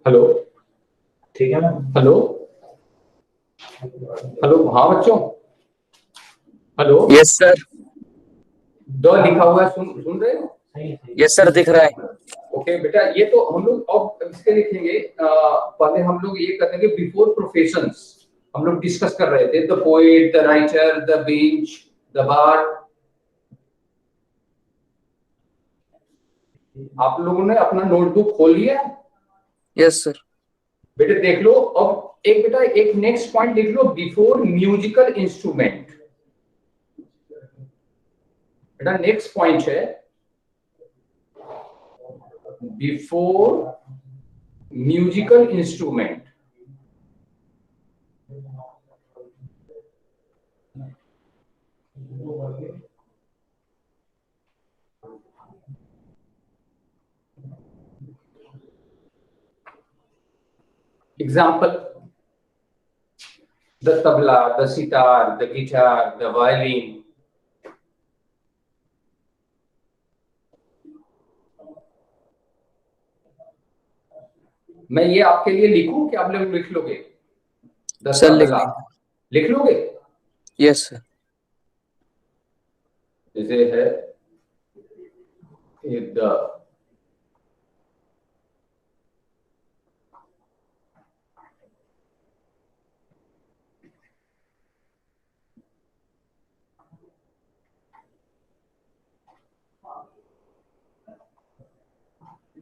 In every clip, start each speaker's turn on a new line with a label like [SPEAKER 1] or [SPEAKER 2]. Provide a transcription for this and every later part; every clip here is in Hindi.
[SPEAKER 1] हेलो। ठीक है मैम। हेलो हेलो, हाँ बच्चों। हेलो।
[SPEAKER 2] Yes sir.
[SPEAKER 1] द लिखा हुआ है, सुन सुन रहे हो?
[SPEAKER 2] यस सर, दिख रहा है।
[SPEAKER 1] ओके बेटा, ये तो हम लोग अब इसके लिखेंगे। पहले हम लोग ये करेंगे बिफोर प्रोफेशंस। हम लोग डिस्कस कर रहे थे the poet, the writer, the bench, the bar. आप लोगों ने अपना नोटबुक खोल लिया है?
[SPEAKER 2] Yes sir.
[SPEAKER 1] बेटे देख लो। अब एक बेटा एक नेक्स्ट पॉइंट लिख लो, बिफोर म्यूजिकल इंस्ट्रूमेंट। बेटा नेक्स्ट पॉइंट है before musical instrument. Example: the tabla, the sitar, the guitar, the violin. मैं ये आपके लिए लिखूं कि आप लोग लिख लोगे? द
[SPEAKER 2] सर लिख
[SPEAKER 1] तबला
[SPEAKER 2] लेंगे।
[SPEAKER 1] लिख लोगे?
[SPEAKER 2] Yes sir.
[SPEAKER 1] जैसे है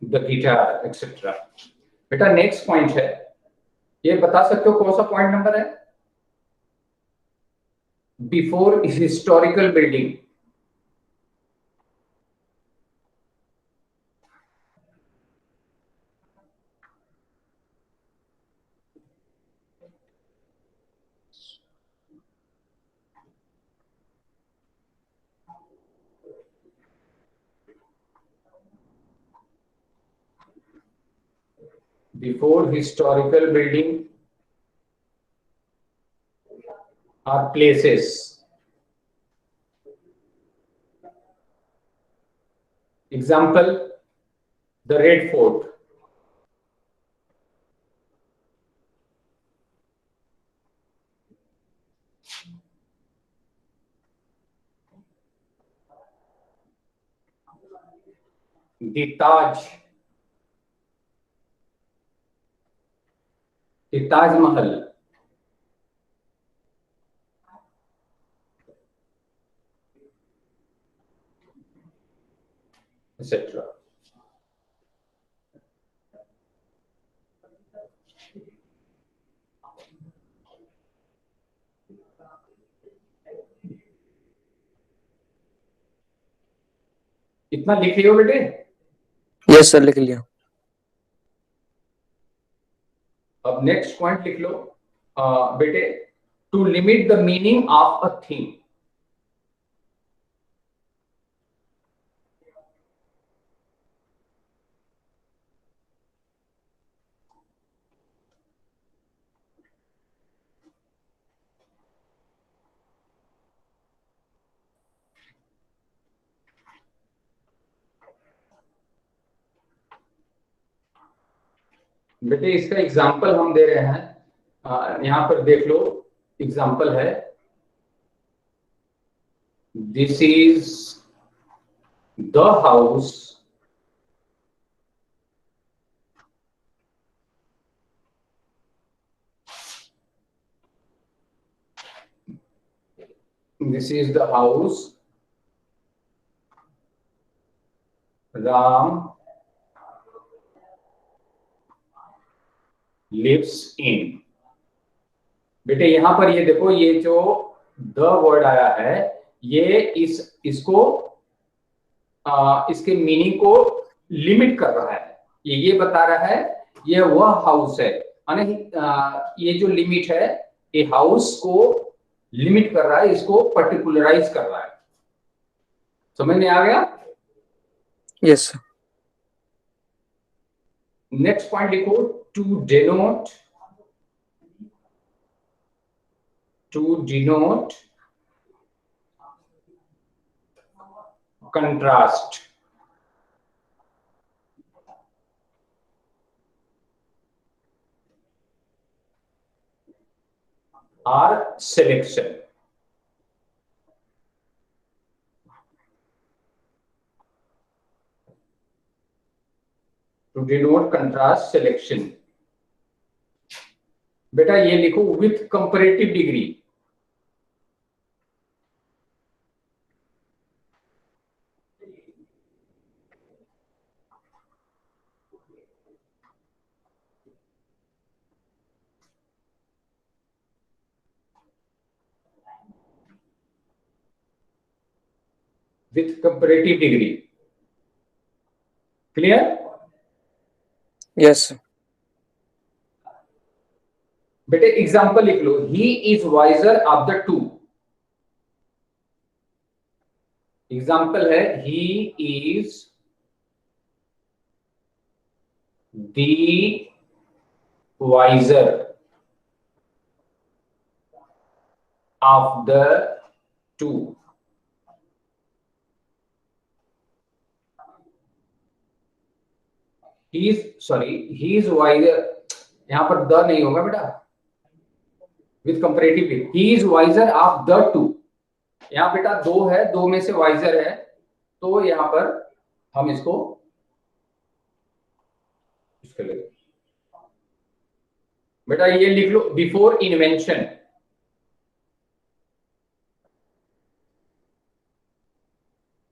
[SPEAKER 1] द गिटार एक्सेट्रा। बेटा नेक्स्ट पॉइंट है, ये बता सकते हो कौन सा पॉइंट नंबर है? Before historical building. Before historical building are places. Example: the Red Fort. The Taj, the Taj Mahal. Etcetera. इतना लिख लियो बेटे।
[SPEAKER 2] यस सर, लिख लिया।
[SPEAKER 1] अब नेक्स्ट पॉइंट लिख लो बेटे, to limit the meaning of a thing. बेटे इसका एग्जाम्पल हम दे रहे हैं, यहां पर देख लो। एग्जाम्पल है, this is the house this is the house Ram lives in. बेटे यहां पर ये देखो, ये जो द वर्ड आया है, ये इसको इसके मीनिंग को लिमिट कर रहा है। ये बता रहा है ये वह हाउस है, यानी ये जो लिमिट है, ये हाउस को लिमिट कर रहा है, इसको पर्टिकुलराइज कर रहा है। समझ में आ गया?
[SPEAKER 2] Yes sir.
[SPEAKER 1] नेक्स्ट पॉइंट लिखो, to denote, to denote contrast. R selection. To denote contrast selection. बेटा ये लिखो with comparative degree. With comparative degree. Clear?
[SPEAKER 2] Yes, sir.
[SPEAKER 1] बेटे एग्जाम्पल लिख लो. He is wiser of the two. Example है he is the wiser of the two. He is wiser. यहां पर द नहीं होगा बेटा. With comparative he is wiser of the two. यहां बेटा दो है, दो में से वाइजर है, तो यहां पर हम इसको लिए बेटा ये लिख लो बिफोर इन्वेंशन.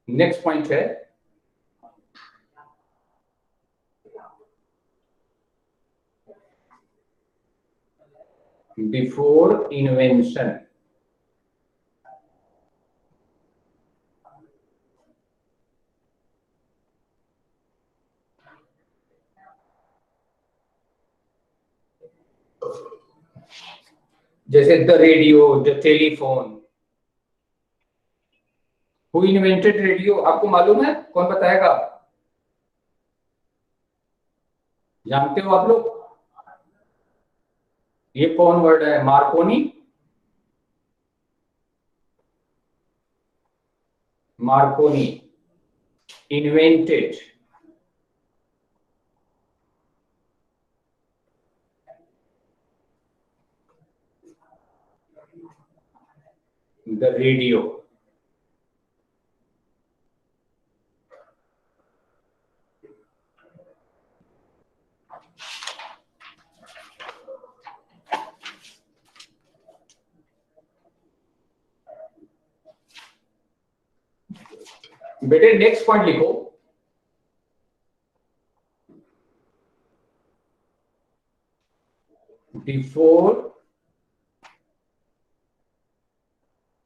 [SPEAKER 1] नेक्स्ट पॉइंट है बिफोर इन्वेंशन. जैसे the radio, the telephone. Who invented radio? आपको मालूम है? कौन बताएगा? जानते हो आप लोग? ये कौन वर्ड है? Marconi. Marconi invented the radio. बेटे नेक्स्ट पॉइंट लिखो. Before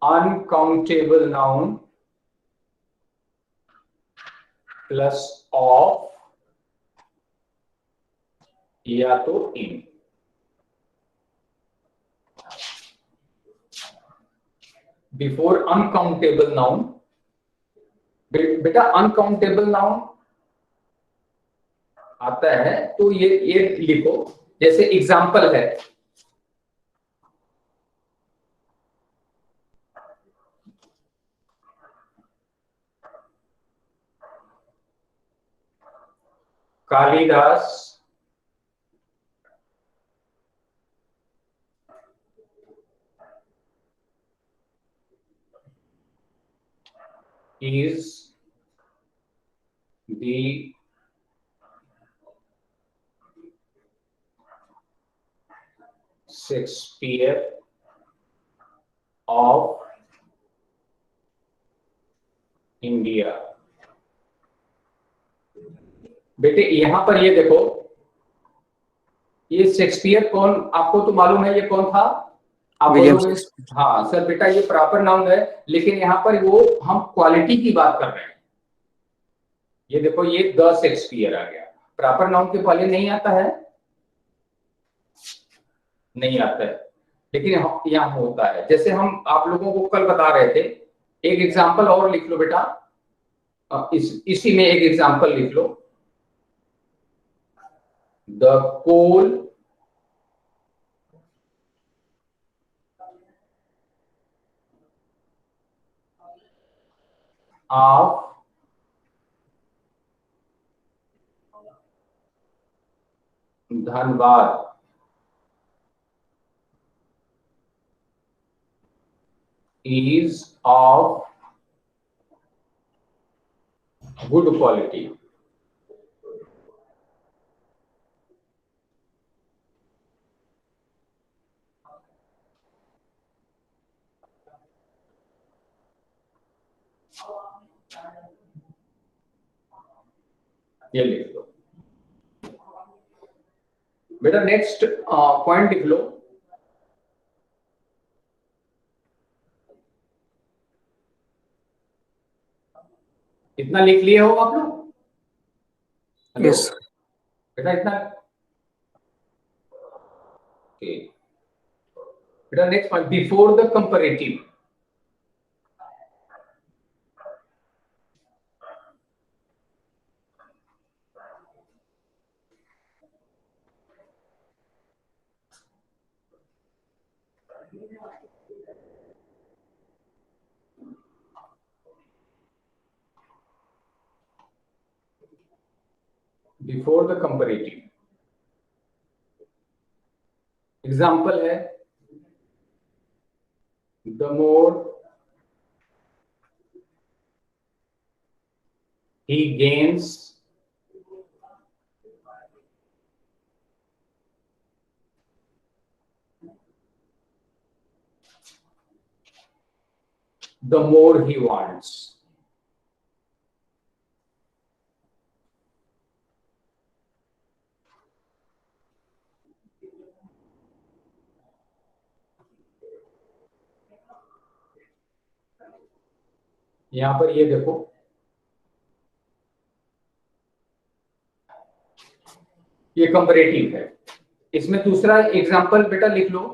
[SPEAKER 1] uncountable noun plus of या तो इन. Before uncountable noun. बेटा अनकाउंटेबल नाउन आता है तो ये लिखो. जैसे एग्जाम्पल है Kalidas is the Shakespeare of India. बेटे यहां पर ये देखो, ये शेक्सपियर कौन, आपको तो मालूम है ये कौन था? आप
[SPEAKER 2] विलियम
[SPEAKER 1] बोलोगे
[SPEAKER 2] शेक्सपियर.
[SPEAKER 1] हाँ सर बेटा ये प्रॉपर नाउन है, लेकिन यहाँ पर वो हम क्वालिटी की बात कर रहे हैं. ये देखो ये द शेक्सपियर आ गया. प्रॉपर नाउन के पहले नहीं आता है, नहीं आता है, लेकिन यहाँ होता है. जैसे हम आप लोगों को कल बता रहे थे. एक एग्जाम्पल और लिख लो बेटा. इसी में एक एग्जाम्पल लिख लो. The coal of Dhanbad is of good quality. ये लिख लो बेटा। नेक्स्ट पॉइंट लिख लो। इतना लिख लिए हो आप लोग? Hello
[SPEAKER 2] Yes.
[SPEAKER 1] बेटा, इतना ओके बेटा। Next point, before the comparative. Before the comparative example है, the more he gains the more he wants. यहां पर ये देखो, ये कंपैरेटिव है। इसमें दूसरा एग्जांपल बेटा लिख लो।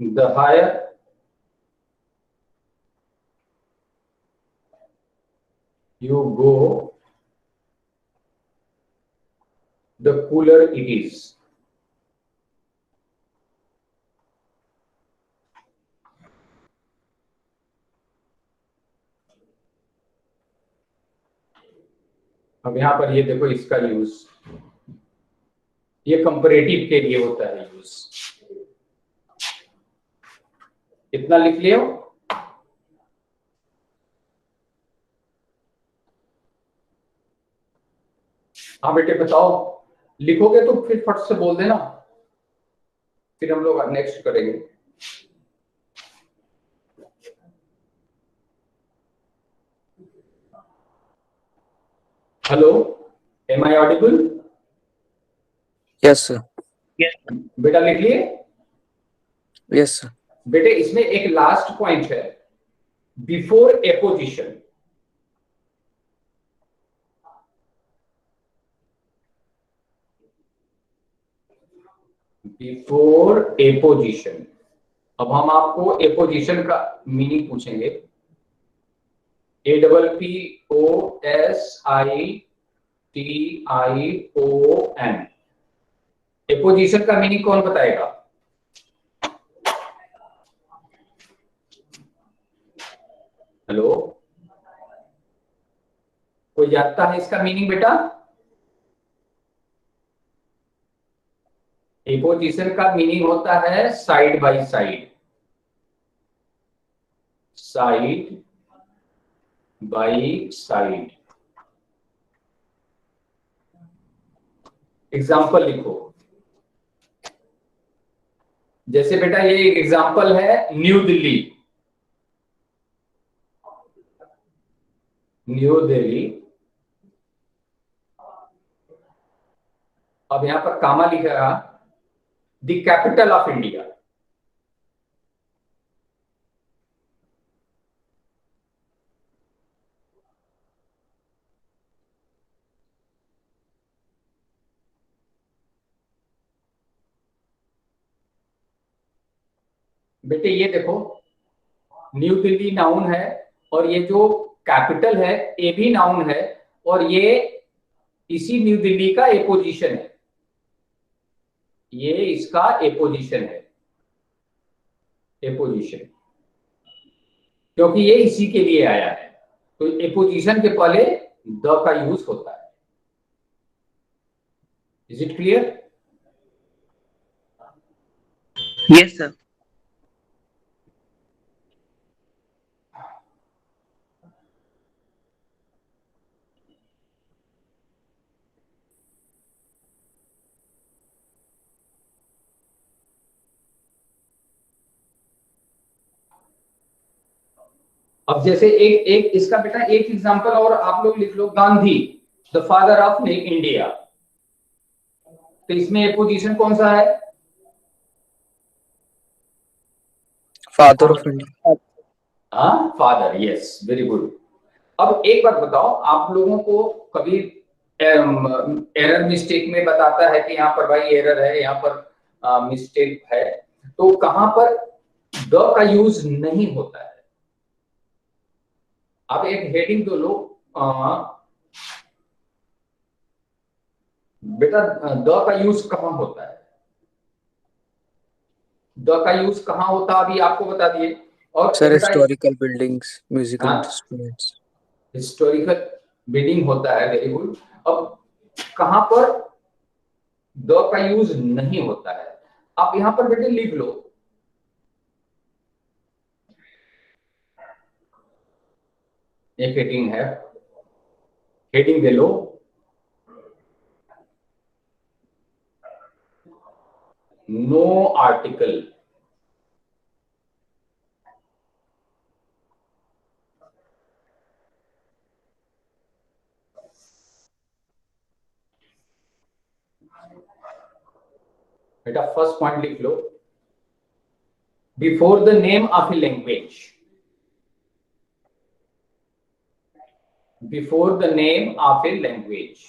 [SPEAKER 1] The higher you go, the cooler it is. अब यहां पर ये देखो इसका यूज, ये कंपैरेटिव के लिए होता है यूज। इतना लिख लियो। हाँ बेटे बताओ, लिखोगे तो फिर फट से बोल देना, फिर हम लोग नेक्स्ट करेंगे। Hello, am I audible?
[SPEAKER 2] Yes, sir.
[SPEAKER 1] बेटा लिख लिए?
[SPEAKER 2] Yes, sir.
[SPEAKER 1] बेटे इसमें एक लास्ट पॉइंट है, बिफोर एपोजिशन। Before apposition. अब हम आपको एपोजिशन का मीनिंग पूछेंगे। APPOSITION। एपोजिशन का मीनिंग कौन बताएगा? हेलो, कोई जानता है इसका मीनिंग बेटा? एपोजिशन का मीनिंग होता है side by side, side by side. Example लिखो। जैसे बेटा ये एक एग्जाम्पल है, न्यू दिल्ली। न्यू दिल्ली। अब यहां पर कामा लिखेगा, द कैपिटल ऑफ इंडिया। बेटे ये देखो, न्यू दिल्ली नाउन है और ये जो कैपिटल है ये भी नाउन है, और ये इसी न्यू दिल्ली का एपोजिशन है। ये इसका एपोजिशन है, एपोजिशन, क्योंकि ये इसी के लिए आया है। तो एपोजिशन के पहले द का यूज होता है। Is it clear?
[SPEAKER 3] Yes, sir.
[SPEAKER 1] अब जैसे एक एक इसका बेटा एक एग्जांपल और आप लोग लिख लो, Gandhi the father of India. तो इसमें एपोजिशन कौन सा है?
[SPEAKER 2] Father of India.
[SPEAKER 1] हाँ, फादर, यस, वेरी गुड। अब एक बात बताओ, आप लोगों को कभी एरर मिस्टेक में बताता है कि यहाँ पर भाई एरर है, यहाँ पर मिस्टेक है, तो कहां पर द का यूज नहीं होता है? आप एक हेडिंग तो लो, बेटा द का यूज कहां होता है? द का यूज कहां होता है अभी आपको बता दिए। और
[SPEAKER 2] Sir,
[SPEAKER 1] बेटा
[SPEAKER 2] historical buildings, musical
[SPEAKER 1] हाँ,
[SPEAKER 2] instruments.
[SPEAKER 1] हिस्टोरिकल बिल्डिंग होता है, वेरी गुड। अब कहां पर द का यूज नहीं होता है? आप यहां पर बेटे लिख लो, एक हेडिंग है, हेडिंग दे लो, नो आर्टिकल। बेटा फर्स्ट पॉइंट लिख लो, before the name of a language, before the name of a language.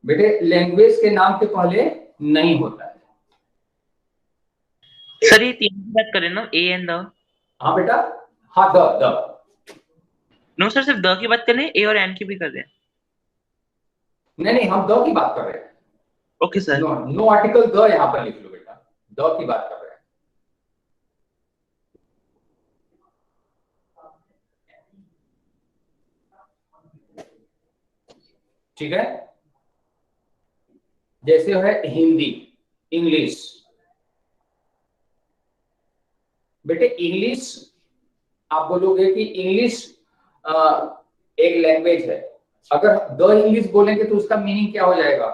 [SPEAKER 1] बेटे लैंग्वेज के नाम के पहले नहीं होता है।
[SPEAKER 3] सर ये तीन की बात करें ना, ए एंड द।
[SPEAKER 1] हाँ बेटा, हाँ द।
[SPEAKER 3] नो सर, सिर्फ द की बात करें, ए और एन की भी कर रहे हैं।
[SPEAKER 1] नहीं नहीं, हम द की बात कर रहे हैं।
[SPEAKER 3] Okay sir.
[SPEAKER 1] No no article the यहां पर लिख लो बेटा, द की बात कर रहे हैं। ठीक है, जैसे है हिंदी, इंग्लिश। बेटे इंग्लिश, आप बोलोगे कि इंग्लिश एक लैंग्वेज है, अगर द इंग्लिश बोलेंगे तो उसका मीनिंग क्या हो जाएगा?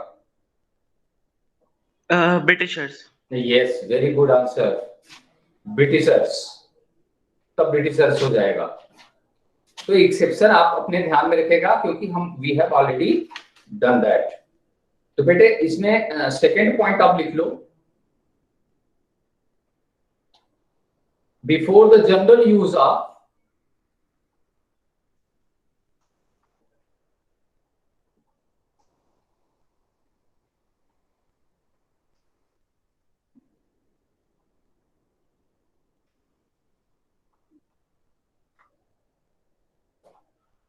[SPEAKER 3] Britishers.
[SPEAKER 1] Yes, very good answer, Britishers, तब ब्रिटिशर्स हो जाएगा। तो एक्सेप्शन आप अपने ध्यान में रखेगा, क्योंकि हम we have already done that. तो बेटे इसमें सेकेंड पॉइंट आप लिख लो, before the general use of,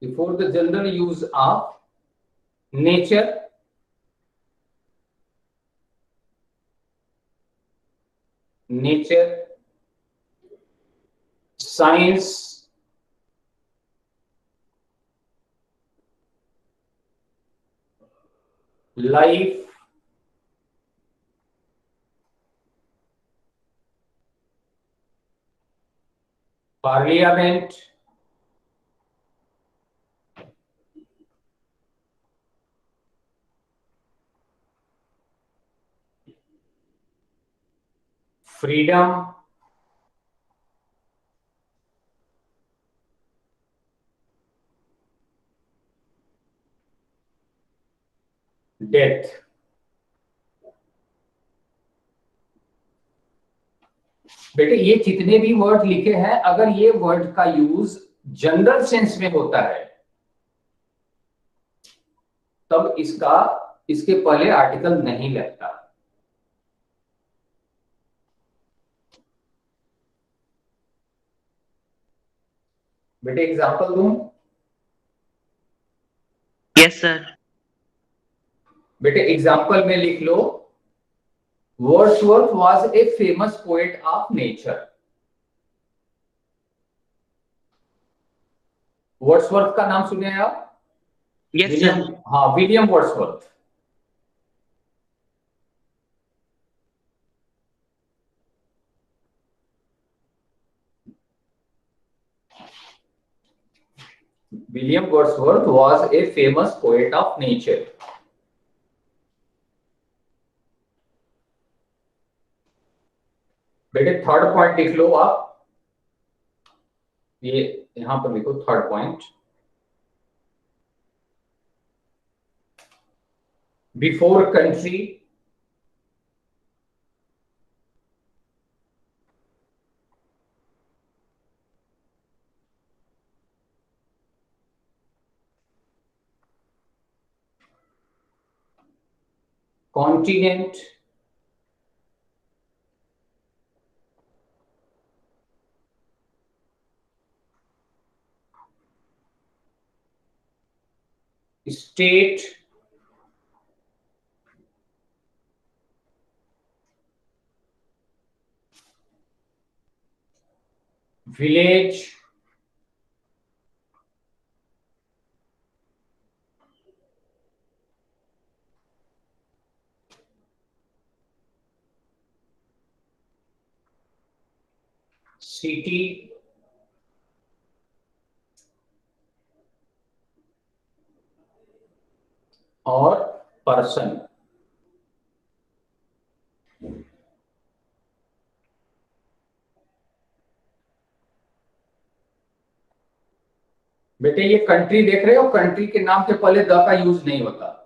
[SPEAKER 1] before the general use of nature, nature, science, life, parliament, freedom, death। बेटे ये जितने भी वर्ड लिखे हैं, अगर ये वर्ड का यूज जनरल सेंस में होता है, तब इसका इसके पहले आर्टिकल नहीं लगता। बेटे एग्जांपल दूं?
[SPEAKER 3] Yes sir.
[SPEAKER 1] बेटे एग्जांपल में लिख लो, Wordsworth was a famous poet of nature. Wordsworth का नाम सुने हैं आप?
[SPEAKER 3] Yes
[SPEAKER 1] William,
[SPEAKER 3] sir.
[SPEAKER 1] हाँ William Wordsworth. William Wordsworth was a famous poet of nature. बेटे थर्ड पॉइंट लिख लो आप, ये यहां पर लिखो third point. Before country continent state village city और पर्सन। बेटे ये कंट्री देख रहे हो, कंट्री के नाम के पहले द का यूज नहीं होता।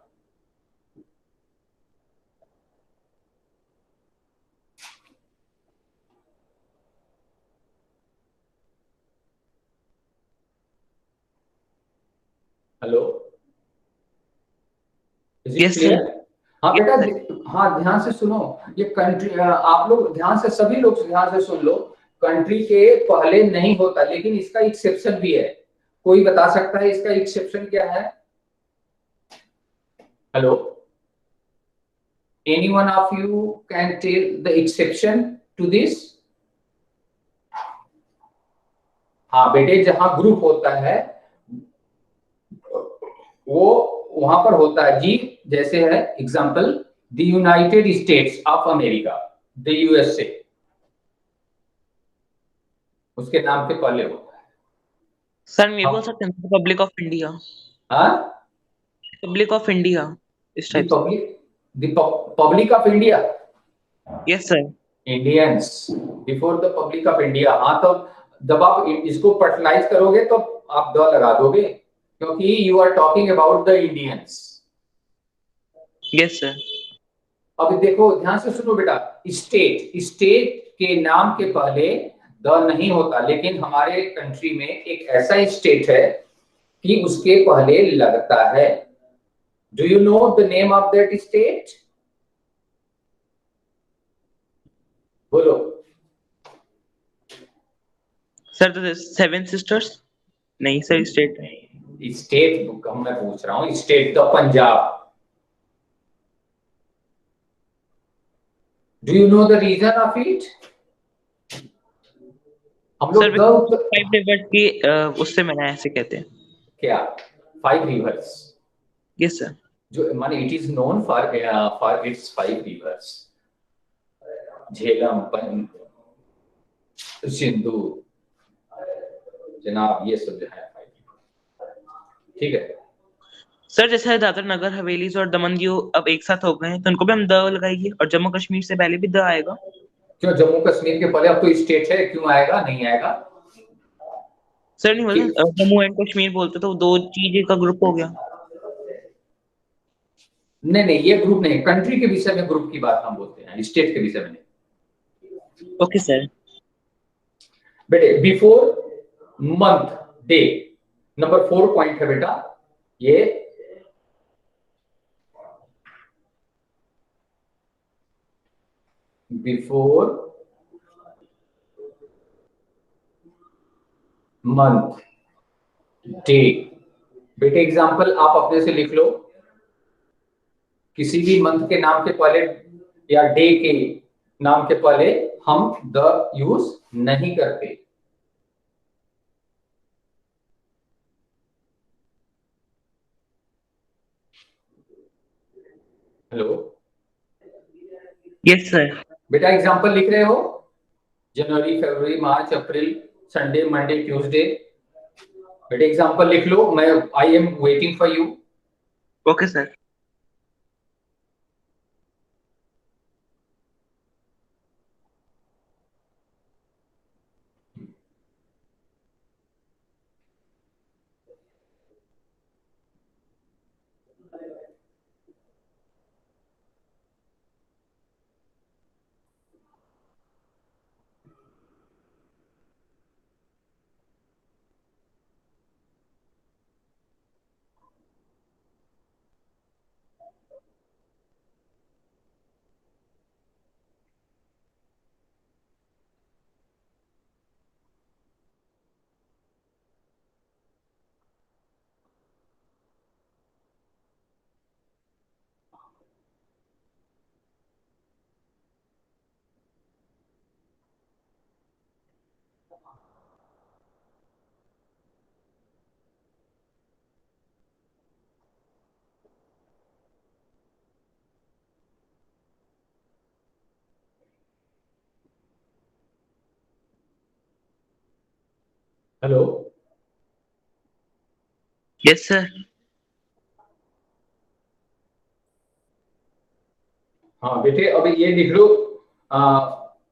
[SPEAKER 1] Hello, is it
[SPEAKER 3] yes sir.
[SPEAKER 1] Clear? हाँ बेटा, हाँ ध्यान से सुनो, ये कंट्री, आप लोग ध्यान से, सभी लोग ध्यान से सुन लो। कंट्री के पहले नहीं होता, लेकिन इसका एक्सेप्शन भी है। कोई बता सकता है इसका एक्सेप्शन क्या है? Hello, any one of you can tell the exception to this? हाँ बेटे, जहां ग्रुप होता है वो वहां पर होता है जी। जैसे है example, the United states of America, the USA, उसके नाम के पहले होता है।
[SPEAKER 3] सर मैं बोल
[SPEAKER 1] हाँ,
[SPEAKER 3] सकते हैं रिपब्लिक ऑफ इंडिया।
[SPEAKER 1] हाँ?
[SPEAKER 3] रिपब्लिक ऑफ इंडिया, इस
[SPEAKER 1] द
[SPEAKER 3] टाइप से।
[SPEAKER 1] Public, the public of India,
[SPEAKER 3] yes sir.
[SPEAKER 1] Indians, before the public of India. हाँ, तो जब आप इसको पर्सनलाइज करोगे तो आप द लगा दोगे, क्योंकि you are talking about the Indians.
[SPEAKER 3] Yes sir.
[SPEAKER 1] अब देखो ध्यान से सुनो बेटा, स्टेट, स्टेट के नाम के पहले द नहीं होता, लेकिन हमारे कंट्री में एक ऐसा स्टेट है कि उसके पहले लगता है। Do you know the name of that state? बोलो।
[SPEAKER 3] Sir the seven sisters. नहीं सर, स्टेट।
[SPEAKER 1] स्टेट मैं पूछ रहा हूँ, state the Punjab. Do you know the reason of it? हम
[SPEAKER 3] सर
[SPEAKER 1] लोग द,
[SPEAKER 3] फाइव रिवर्स की उससे मैंने ऐसे कहते हैं।
[SPEAKER 1] क्या? Five rivers,
[SPEAKER 3] yes sir.
[SPEAKER 1] जो माने it is known for its five rivers, Jhelum, Sindhu, Chenab, ये सब जो है फाइव रिवर्स। ठीक है।
[SPEAKER 3] सर जैसे दादर नगर हवेली और दमन दीव अब एक साथ हो गए हैं, तो उनको भी हम द लगाएंगे, और जम्मू कश्मीर से पहले भी द आएगा।
[SPEAKER 1] क्यों जम्मू कश्मीर के पहले? अब तो स्टेट है, क्यों आएगा? नहीं आएगा।
[SPEAKER 3] सर नहीं बोला,
[SPEAKER 1] कि-
[SPEAKER 3] जम्मू एंड कश्मीर बोलते तो दो चीजें का ग्रुप हो गया।
[SPEAKER 1] नहीं नहीं, ये ग्रुप नहीं, कंट्री के विषय में ग्रुप की बात हम बोलते हैं, स्टेट के विषय में नहीं।
[SPEAKER 3] Okay sir.
[SPEAKER 1] बेटे before month, day, number 4 point है बेटा ये। Before month, day. बेटे एग्जाम्पल आप अपने से लिख लो, किसी भी मंथ के नाम के पहले या डे के नाम के पहले हम द यूज नहीं करते। Hello
[SPEAKER 3] yes sir.
[SPEAKER 1] बेटा, एग्जाम्पल लिख रहे हो? January, February, March, April, Sunday, Monday, Tuesday. बेटा एग्जाम्पल लिख लो, मैं I am waiting for you.
[SPEAKER 3] Okay sir.
[SPEAKER 1] Hello
[SPEAKER 3] yes sir.
[SPEAKER 1] हाँ बेटे, अब ये लिख लो,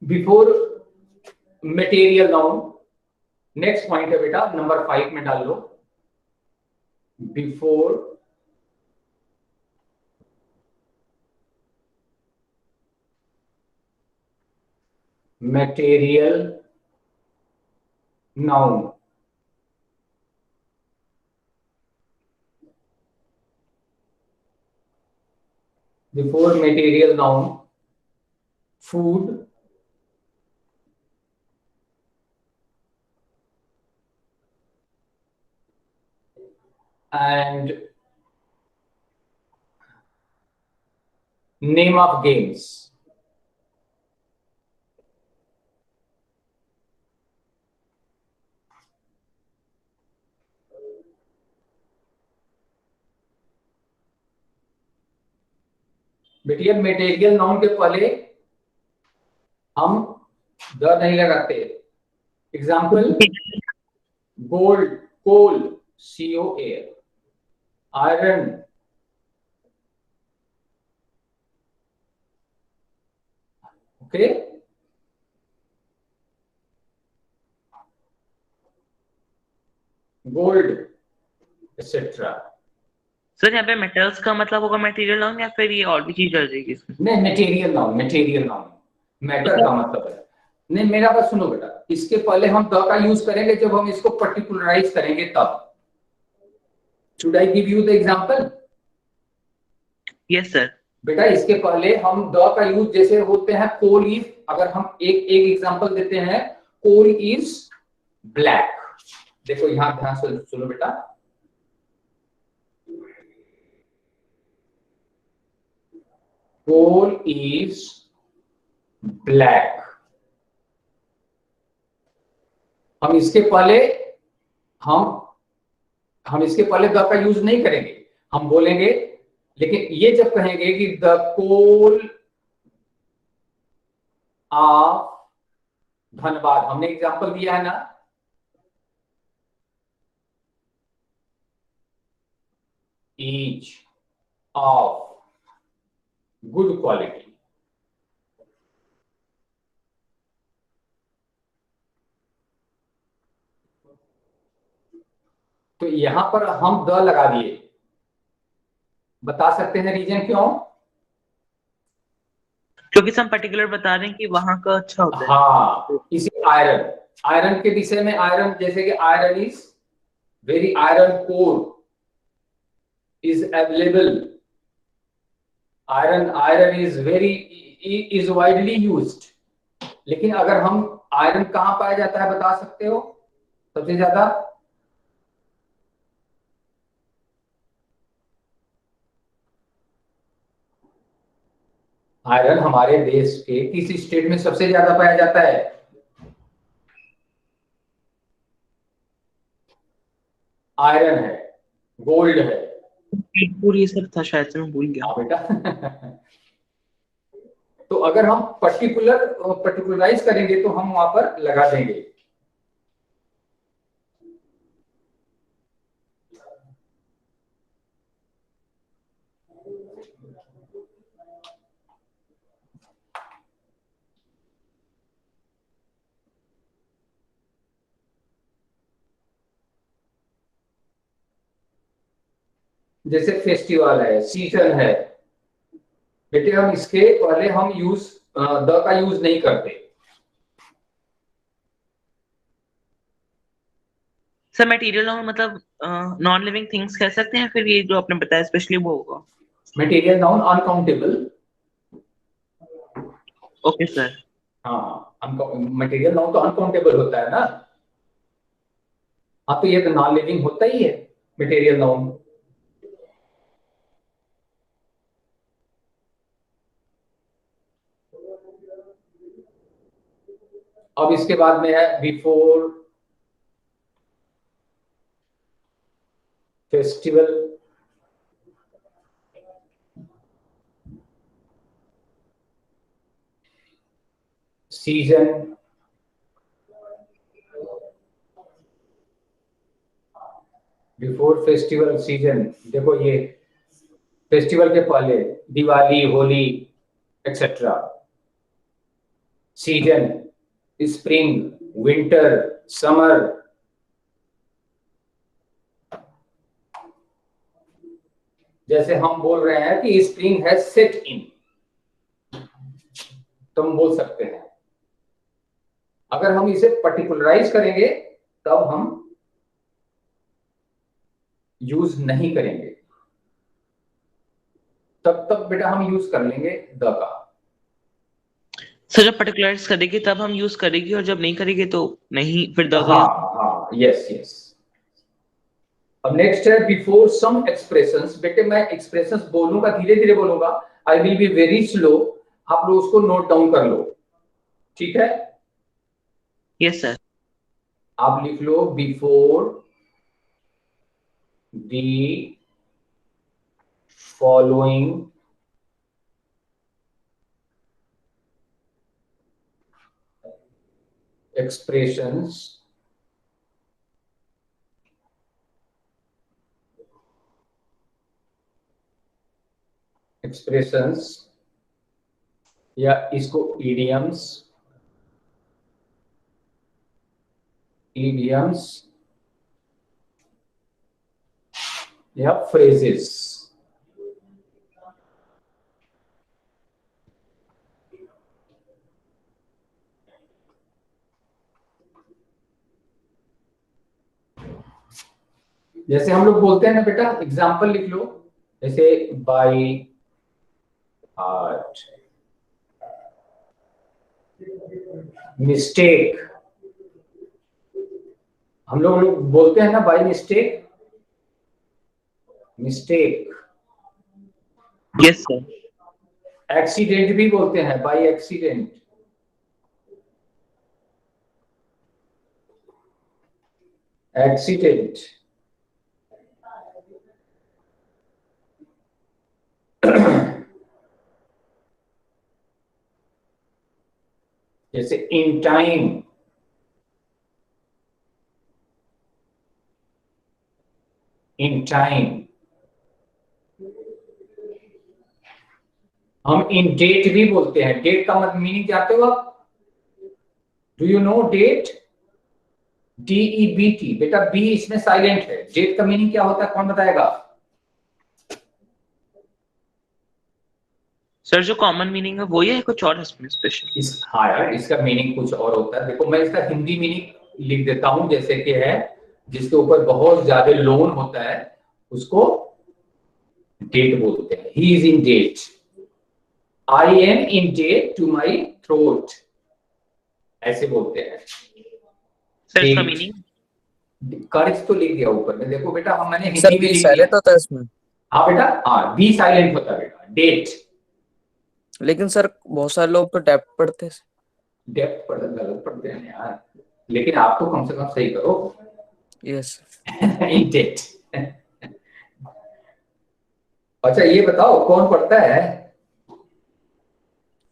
[SPEAKER 1] before material noun. Next point है बेटा, नंबर 5 में डाल लो, before material noun. Before material noun, food, and name of games। बेटिया मटेरियल नाउन के पहले हम द नहीं लगाते। एग्जाम्पल, गोल्ड, कोल, COA, iron, okay, gold, etcetera.
[SPEAKER 3] Sir यहाँ पे मेटल्स का मतलब होगा मटेरियल नाउन या फिर ये और भी चीज आ जाएगी इसमें?
[SPEAKER 1] नहीं, material noun, material noun, matter का मतलब है। नहीं, मेरा बात सुनो बेटा, इसके पहले हम द का यूज करेंगे जब हम इसको पर्टिकुलराइज करेंगे तब। Should I give you the example?
[SPEAKER 3] Yes sir.
[SPEAKER 1] बेटा इसके पहले हम द का यूज जैसे होते हैं, कोल इज, अगर हम एक एक एग्जांपल देते हैं, कोल इज ब्लैक। देखो यहां ध्यान से सुनो बेटा, कोल इज ब्लैक। हम इसके पहले हम इसके पहले द का यूज नहीं करेंगे, हम बोलेंगे, लेकिन ये जब कहेंगे कि द कोल ऑफ धनबाद, हमने एग्जांपल दिया है ना, इज ऑफ गुड क्वालिटी। तो यहां पर हम द लगा दिए, बता सकते हैं रीजन क्यों?
[SPEAKER 3] क्योंकि हम पर्टिकुलर बता रहे हैं कि वहां का अच्छा होता है।
[SPEAKER 1] हाँ, इसी आयरन, आयरन के विषय में, आयरन जैसे कि iron is very, iron core is available, iron is very, is widely used. लेकिन अगर हम आयरन कहां पाया जाता है बता सकते हो सबसे ज्यादा? आयरन हमारे देश के किस स्टेट में सबसे ज्यादा पाया जाता है? आयरन है, गोल्ड है।
[SPEAKER 3] पूरी ये सब था शायद से, मैं भूल गया।
[SPEAKER 1] हाँ बेटा। तो अगर हम पर्टिकुलराइज करेंगे तो हम वहां पर लगा देंगे। जैसे फेस्टिवल है, सीजन है, बेटे हम इसके पहले हम द का यूज नहीं करते।
[SPEAKER 3] सर मटेरियल नाउन मतलब नॉन लिविंग थिंग्स कह सकते हैं, फिर ये जो आपने बताया स्पेशली वो होगा?
[SPEAKER 1] Material noun uncountable.
[SPEAKER 3] Okay sir.
[SPEAKER 1] हाँ, मटेरियल नाउन तो अनकाउंटेबल होता है ना। हाँ, तो ये तो नॉन लिविंग होता ही है मटेरियल नाउन। अब इसके बाद में है before festival, season, before festival season. देखो ये फेस्टिवल के पहले Diwali, Holi etcetera. Season, spring, winter, summer. जैसे हम बोल रहे हैं कि स्प्रिंग हैज सेट इन, तो हम बोल सकते हैं। अगर हम इसे पर्टिकुलराइज करेंगे तब हम यूज नहीं करेंगे, तब तक बेटा हम यूज कर लेंगे द का।
[SPEAKER 3] सर जब पर्टिकुलराइज करेंगे तब हम यूज करेंगे, और जब नहीं करेंगे तो नहीं, फिर द
[SPEAKER 1] हाँ हाँ, यस यस। अब नेक्स्ट है बिफोर सम एक्सप्रेशंस। बेटे मैं एक्सप्रेशंस बोलूंगा, धीरे धीरे बोलूंगा, I will be very slow, आप लोग उसको नोट डाउन कर लो, ठीक है?
[SPEAKER 3] Yes sir.
[SPEAKER 1] आप लिख लो बिफोर दी फॉलोइंग expressions या इसको idioms या phrases। जैसे हम लोग बोलते हैं ना बेटा, एग्जाम्पल लिख लो, जैसे बाई हार्ट, मिस्टेक। हम लोग बोलते हैं ना by mistake,
[SPEAKER 3] yes sir.
[SPEAKER 1] Accident भी बोलते हैं, बाई एक्सीडेंट। एक्सीडेंट। जैसे इन टाइम, हम इन डेट भी बोलते हैं। डेट का मीनिंग जानते हो आप? Do you know debt? DEBT। बेटा बी इसमें साइलेंट है। डेट का मीनिंग क्या होता है, कौन बताएगा?
[SPEAKER 3] सर जो कॉमन मीनिंग है वो ही है, कुछ और है इसमें स्पेशल?
[SPEAKER 1] हाँ यार, इसका मीनिंग कुछ और होता है। देखो मैं इसका हिंदी मीनिंग लिख देता हूं, जैसे कि है जिसके ऊपर बहुत ज्यादा लोन होता है उसको डेट बोलते हैं। He is in debt, I am in debt to my throat, ऐसे बोलते हैं।
[SPEAKER 3] सर इसका मीनिंग?
[SPEAKER 1] कर्ज तो लिख दिया ऊपर में, देखो बेटा हम मैंने
[SPEAKER 2] सर
[SPEAKER 1] हिंदी में
[SPEAKER 2] बी
[SPEAKER 1] लिख दिया।
[SPEAKER 2] साइलेंट होता है इसमें?
[SPEAKER 1] हाँ बेटा, हाँ बी साइलेंट होता है बेटा, डेट।
[SPEAKER 2] लेकिन सर बहुत सारे लोग तो डेप्थ पढ़ते हैं।
[SPEAKER 1] डेप्थ पढ़ गलत पढ़ते हैं यार, लेकिन आप तो कम से कम सही करो।
[SPEAKER 2] Yes
[SPEAKER 1] in depth. अच्छा ये बताओ कौन पढ़ता है?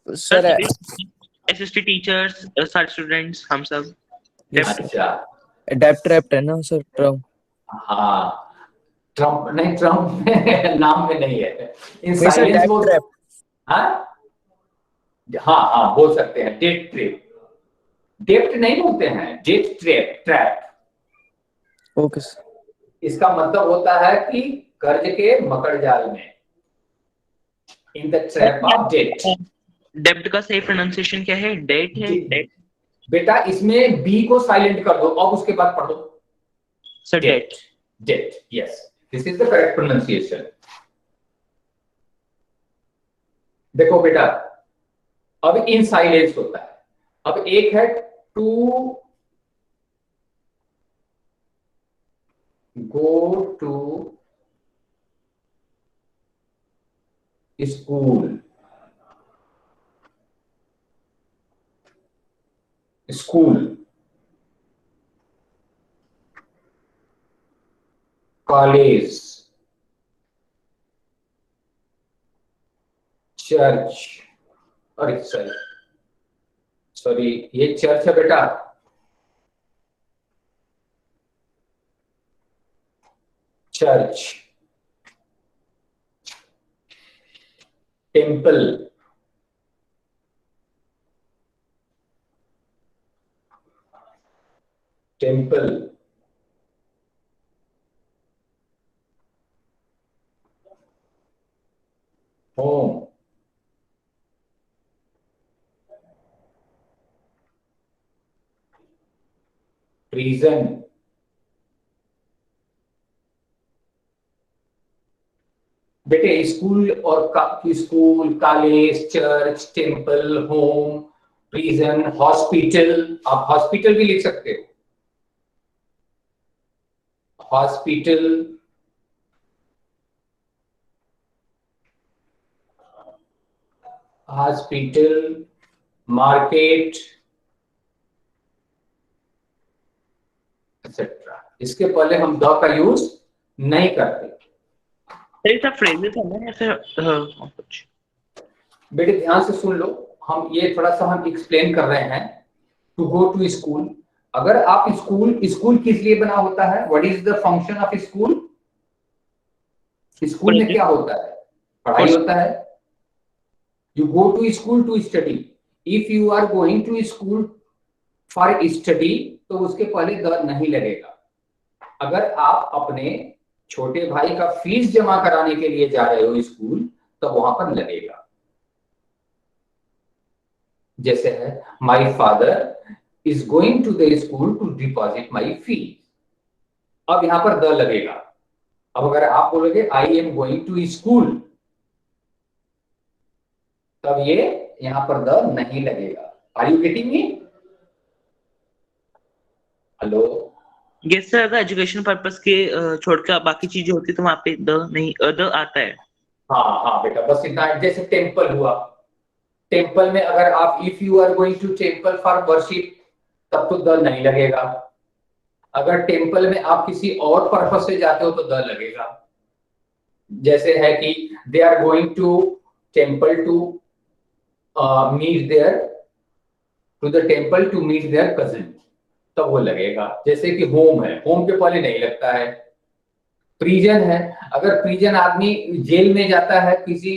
[SPEAKER 3] Sir
[SPEAKER 2] sir.
[SPEAKER 3] सभी एसएसटी टीचर्स, सारे स्टूडेंट्स, हम सब।
[SPEAKER 2] यस
[SPEAKER 1] अच्छा
[SPEAKER 2] डेप्थ ट्रैप्ट है ना सर टर्म।
[SPEAKER 1] हाँ, ट्रम्प नहीं, ट्रम्प में नाम में नहीं है, इन
[SPEAKER 2] नहीं सर
[SPEAKER 1] साइलेंस
[SPEAKER 2] डेप्थ
[SPEAKER 1] वो।
[SPEAKER 2] ट्रैप।
[SPEAKER 1] हाँ हाँ हाँ, बोल सकते हैं डेट ट्रैप। डेप्ट नहीं बोलते हैं, debt trap, trap.
[SPEAKER 2] Okay sir.
[SPEAKER 1] इसका मतलब होता है कि कर्ज के मकड़ जाल में, in the trap of date.
[SPEAKER 3] डेब्ट का सही प्रोनाउंसिएशन क्या है? डेट है, डेट?
[SPEAKER 1] बेटा इसमें बी को साइलेंट कर दो, अब उसके बाद पढ़ दो
[SPEAKER 3] sir
[SPEAKER 1] debt.
[SPEAKER 3] Debt.
[SPEAKER 1] Debt, yes, this is the correct pronunciation. देखो बेटा, अब इन साइलेंस होता है। अब एक है to go to school, school, college, church. अरे सॉरी, सॉरी, ये चर्च है बेटा। Church, temple, temple, home, prison, बेटे स्कूल और school, college, church, temple, home, prison, hospital. आप हॉस्पिटल भी लिख सकते हो, हॉस्पिटल, हॉस्पिटल, मार्केट, एक्सेट्रा। इसके पहले हम द का यूज नहीं करते।
[SPEAKER 3] सर ये सब फ्रेजेस है ना, या फिर कुछ?
[SPEAKER 1] बेटे ध्यान से सुन लो, हम ये थोड़ा सा हम एक्सप्लेन कर रहे हैं। टू गो टू स्कूल, अगर आप स्कूल, स्कूल किस लिए बना होता है? What is the function of school? School में क्या होता है? पढ़ाई होता है। You go to school to study. If you are going to school for study, तो उसके पहले द नहीं लगेगा। अगर आप अपने छोटे भाई का फीस जमा कराने के लिए जा रहे हो स्कूल, तो वहां पर लगेगा। जैसे है, my father is going to the school to deposit my fees, अब यहां पर द लगेगा। अब अगर आप बोलोगे I am going to school, तब ये यहां पर द नहीं लगेगा। Are you getting me? Hello?
[SPEAKER 3] Yes sir, अगर एजुकेशन पर्पस के छोड़कर बाकी चीजें होती तो वहां पे द नहीं, द आता है।
[SPEAKER 1] हाँ हाँ बेटा, बस इतना है। जैसे टेम्पल हुआ, टेम्पल में अगर आप if you are going to temple for worship, तब तो द नहीं लगेगा। अगर टेम्पल में आप किसी और पर्पस से जाते हो तो द लगेगा। जैसे है कि they are going to temple to meet their, to the temple to meet their cousin, तब वो लगेगा। जैसे कि होम है, होम के पहले नहीं लगता है। प्रिजन है, अगर प्रिजन आदमी जेल में जाता है किसी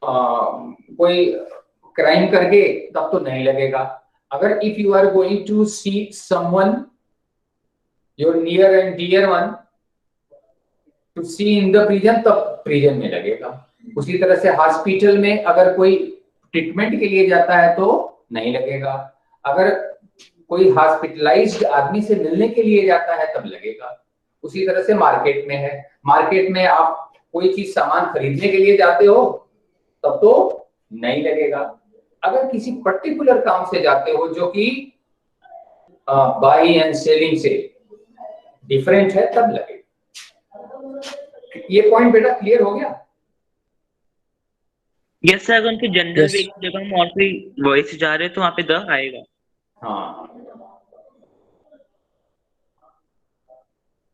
[SPEAKER 1] कोई क्राइम करके, तब तो नहीं लगेगा। अगर if you are going to see someone, your near and dear one, to see in the prison, तब प्रिजन में लगेगा। उसी तरह से हॉस्पिटल में अगर कोई ट्रीटमेंट के लिए जाता है तो नहीं लगेगा। अगर कोई हॉस्पिटलाइज्ड आदमी से मिलने के लिए जाता है तब लगेगा। उसी तरह से मार्केट में है, मार्केट में आप कोई चीज सामान खरीदने के लिए जाते हो, तब तो नहीं लगेगा। अगर किसी पर्टिकुलर काम से जाते हो जो कि बाई एंड सेलिंग से डिफरेंट है, तब लगेगा। ये पॉइंट बेटा क्लियर हो गया?
[SPEAKER 3] यस सर, अगर उनके जनरल
[SPEAKER 2] Yes.
[SPEAKER 3] वे की जगह हम और कोई वॉइस जा रहे हैं तो वहाँ पे द आएगा।
[SPEAKER 1] हाँ।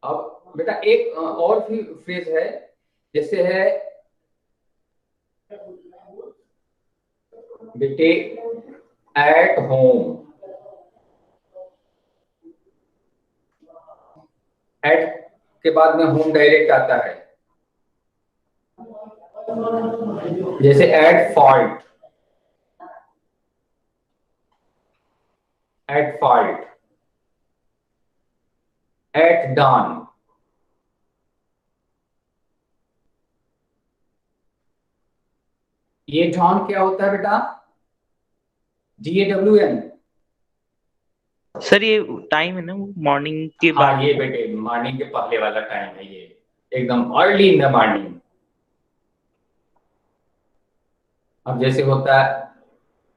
[SPEAKER 1] अब बेटा एक और भी फ्रेज है, जैसे है बेटे एट होम। एट के बाद में होम डायरेक्ट आता है, जैसे at fault, at fault, at dawn. ये डॉन क्या होता है बेटा? DAWN।
[SPEAKER 3] सर ये टाइम है ना, मॉर्निंग के बाद।
[SPEAKER 1] हाँ, ये बेटे मॉर्निंग के पहले वाला टाइम है, ये एकदम अर्ली इन द मॉर्निंग। अब जैसे होता है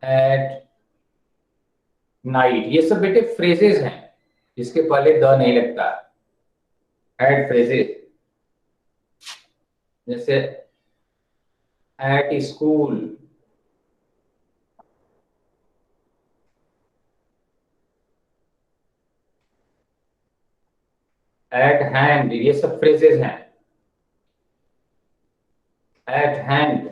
[SPEAKER 1] एट नाइट, ये सब बेटे फ्रेजेस हैं जिसके पहले द नहीं लगता। एट फ्रेजेस, जैसे एट स्कूल, एट हैंड, ये सब फ्रेजेस हैं। एट हैंड,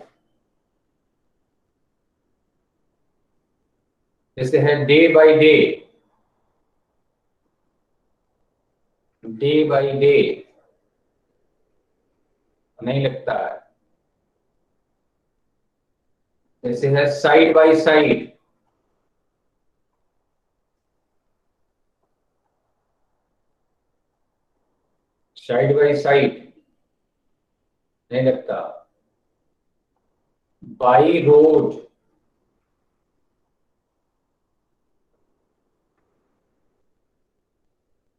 [SPEAKER 1] जैसे है day by day, day by day नहीं लगता है। जैसे है side by side, side by side नहीं लगता। बाई रोड,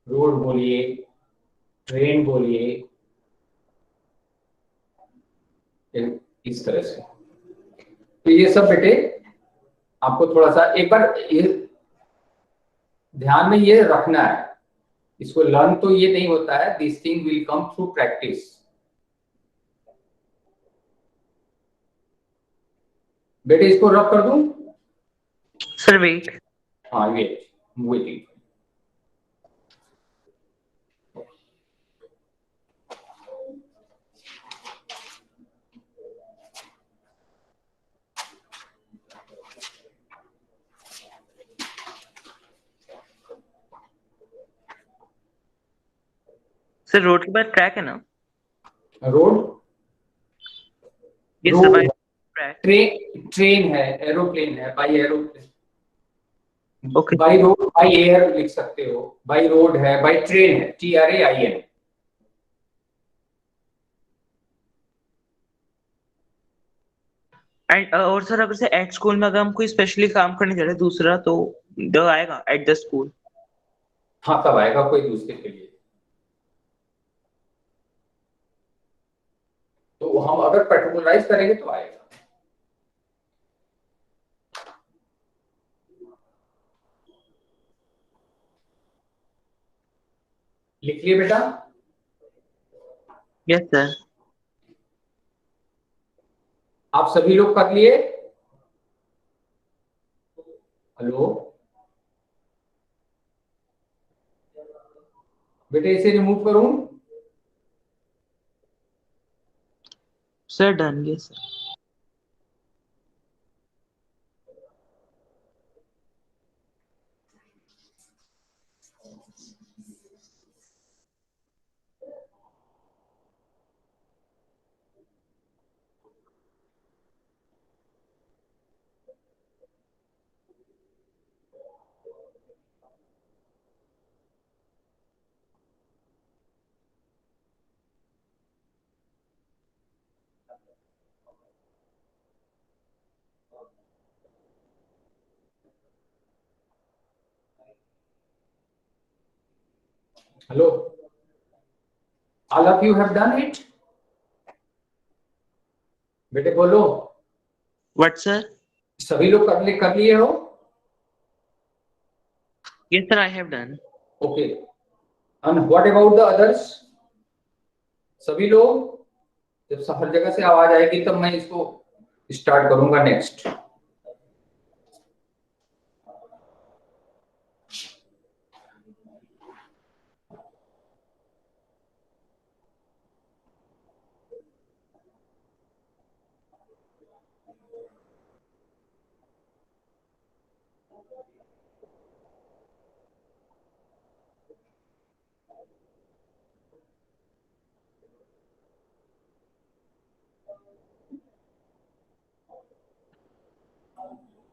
[SPEAKER 1] रोड बोलिए, ट्रेन बोलिए, इस तरह से। तो ये सब बेटे आपको थोड़ा सा एक बार ये ध्यान में ये रखना है। इसको लर्न तो ये नहीं होता है, this thing will come through practice. बेटे इसको रब कर दूं?
[SPEAKER 3] Sir wait.
[SPEAKER 1] हाँ वेट, वेटिंग।
[SPEAKER 3] सर रोड के बाद ट्रैक है ना?
[SPEAKER 1] रोड,
[SPEAKER 3] ये
[SPEAKER 1] रोड
[SPEAKER 3] सर
[SPEAKER 1] है,
[SPEAKER 3] ट्रैक।
[SPEAKER 1] ट्रेन है, एरोप्लेन है, by aeroplane,
[SPEAKER 3] okay.
[SPEAKER 1] By road, by air लिख सकते हो, बाई रोड है, बाई ट्रेन है, TRAIN।
[SPEAKER 3] एंड और सर अगर से एट स्कूल में अगर हम कोई स्पेशली काम करने जा रहे हैं दूसरा तो द आएगा एट द स्कूल।
[SPEAKER 1] हाँ तब आएगा कोई दूसरे के लिए। तो हम अगर पर्टिकुलराइज करेंगे तो आएगा। लिख लिए बेटा?
[SPEAKER 3] Yes sir.
[SPEAKER 1] आप सभी लोग कर लिए? हेलो बेटे, इसे रिमूव करूं?
[SPEAKER 3] Sir done. Yes sir.
[SPEAKER 1] Hello, all of you have done it? बेटे बोलो,
[SPEAKER 3] व्हाट सर?
[SPEAKER 1] सभी लोग कर लिए हो?
[SPEAKER 3] Yes sir, I have done.
[SPEAKER 1] Okay, and what about the others? सभी लोग, जब हर जगह से आवाज आएगी तब मैं इसको स्टार्ट करूंगा नेक्स्ट।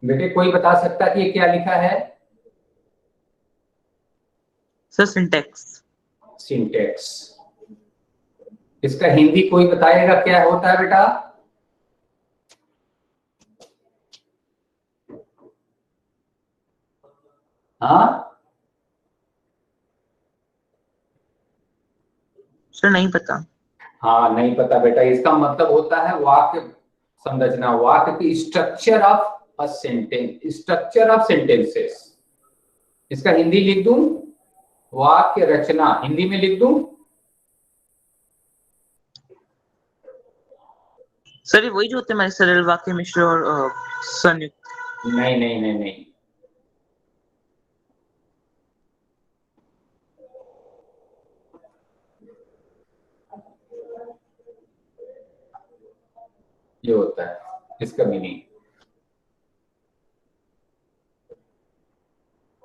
[SPEAKER 1] बेटे कोई बता सकता है कि ये क्या लिखा है?
[SPEAKER 3] Sir syntax.
[SPEAKER 1] सिंटेक्स। इसका हिंदी कोई बताएगा क्या होता है बेटा? हाँ
[SPEAKER 3] सर नहीं पता।
[SPEAKER 1] हाँ, नहीं पता बेटा। इसका मतलब होता है वाक्य संरचना, वाक्य की structure of a sentence, structure of sentences. इसका हिंदी लिख दूं? वाक्य रचना हिंदी में लिख दूं?
[SPEAKER 3] सर ये वही जो होते हैं हमारे सरल वाक्य, मिश्र और संयुक्त।
[SPEAKER 1] नहीं नहीं नहीं नहीं। ये होता है इसका मीनिंग।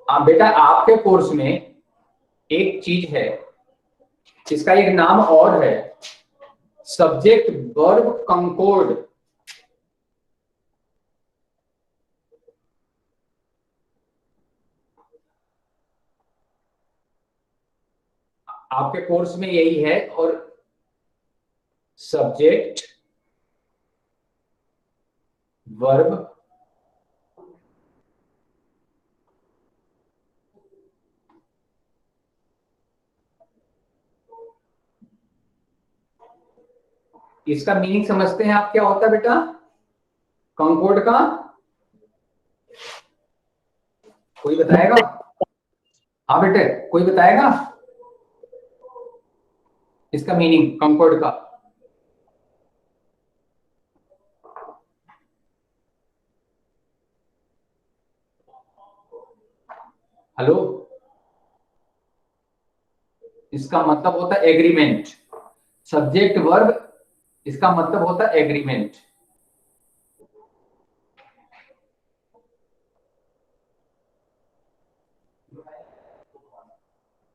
[SPEAKER 1] बेटा आपके कोर्स में एक चीज है, इसका एक नाम और है, सब्जेक्ट वर्ब कंकोर्ड। आपके कोर्स में यही है। और सब्जेक्ट वर्ब इसका मीनिंग समझते हैं आप क्या होता है बेटा कंकोर्ड का? कोई बताएगा? हाँ बेटे कोई बताएगा इसका मीनिंग कंकोर्ड का? हेलो। इसका मतलब होता है एग्रीमेंट। सब्जेक्ट वर्ब इसका मतलब होता है एग्रीमेंट।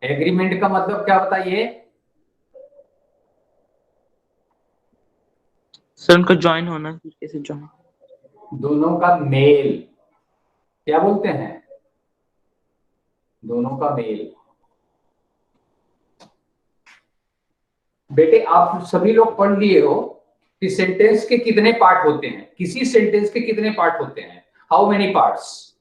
[SPEAKER 1] एग्रीमेंट का मतलब क्या बताइए?
[SPEAKER 3] सर उनका ज्वाइन होना, कैसे ज्वाइन?
[SPEAKER 1] दोनों का मेल। क्या बोलते हैं? दोनों का मेल। बेटे आप सभी लोग पढ़ लिए हो कि सेंटेंस के कितने पार्ट होते हैं, किसी सेंटेंस के कितने पार्ट होते हैं? How many parts?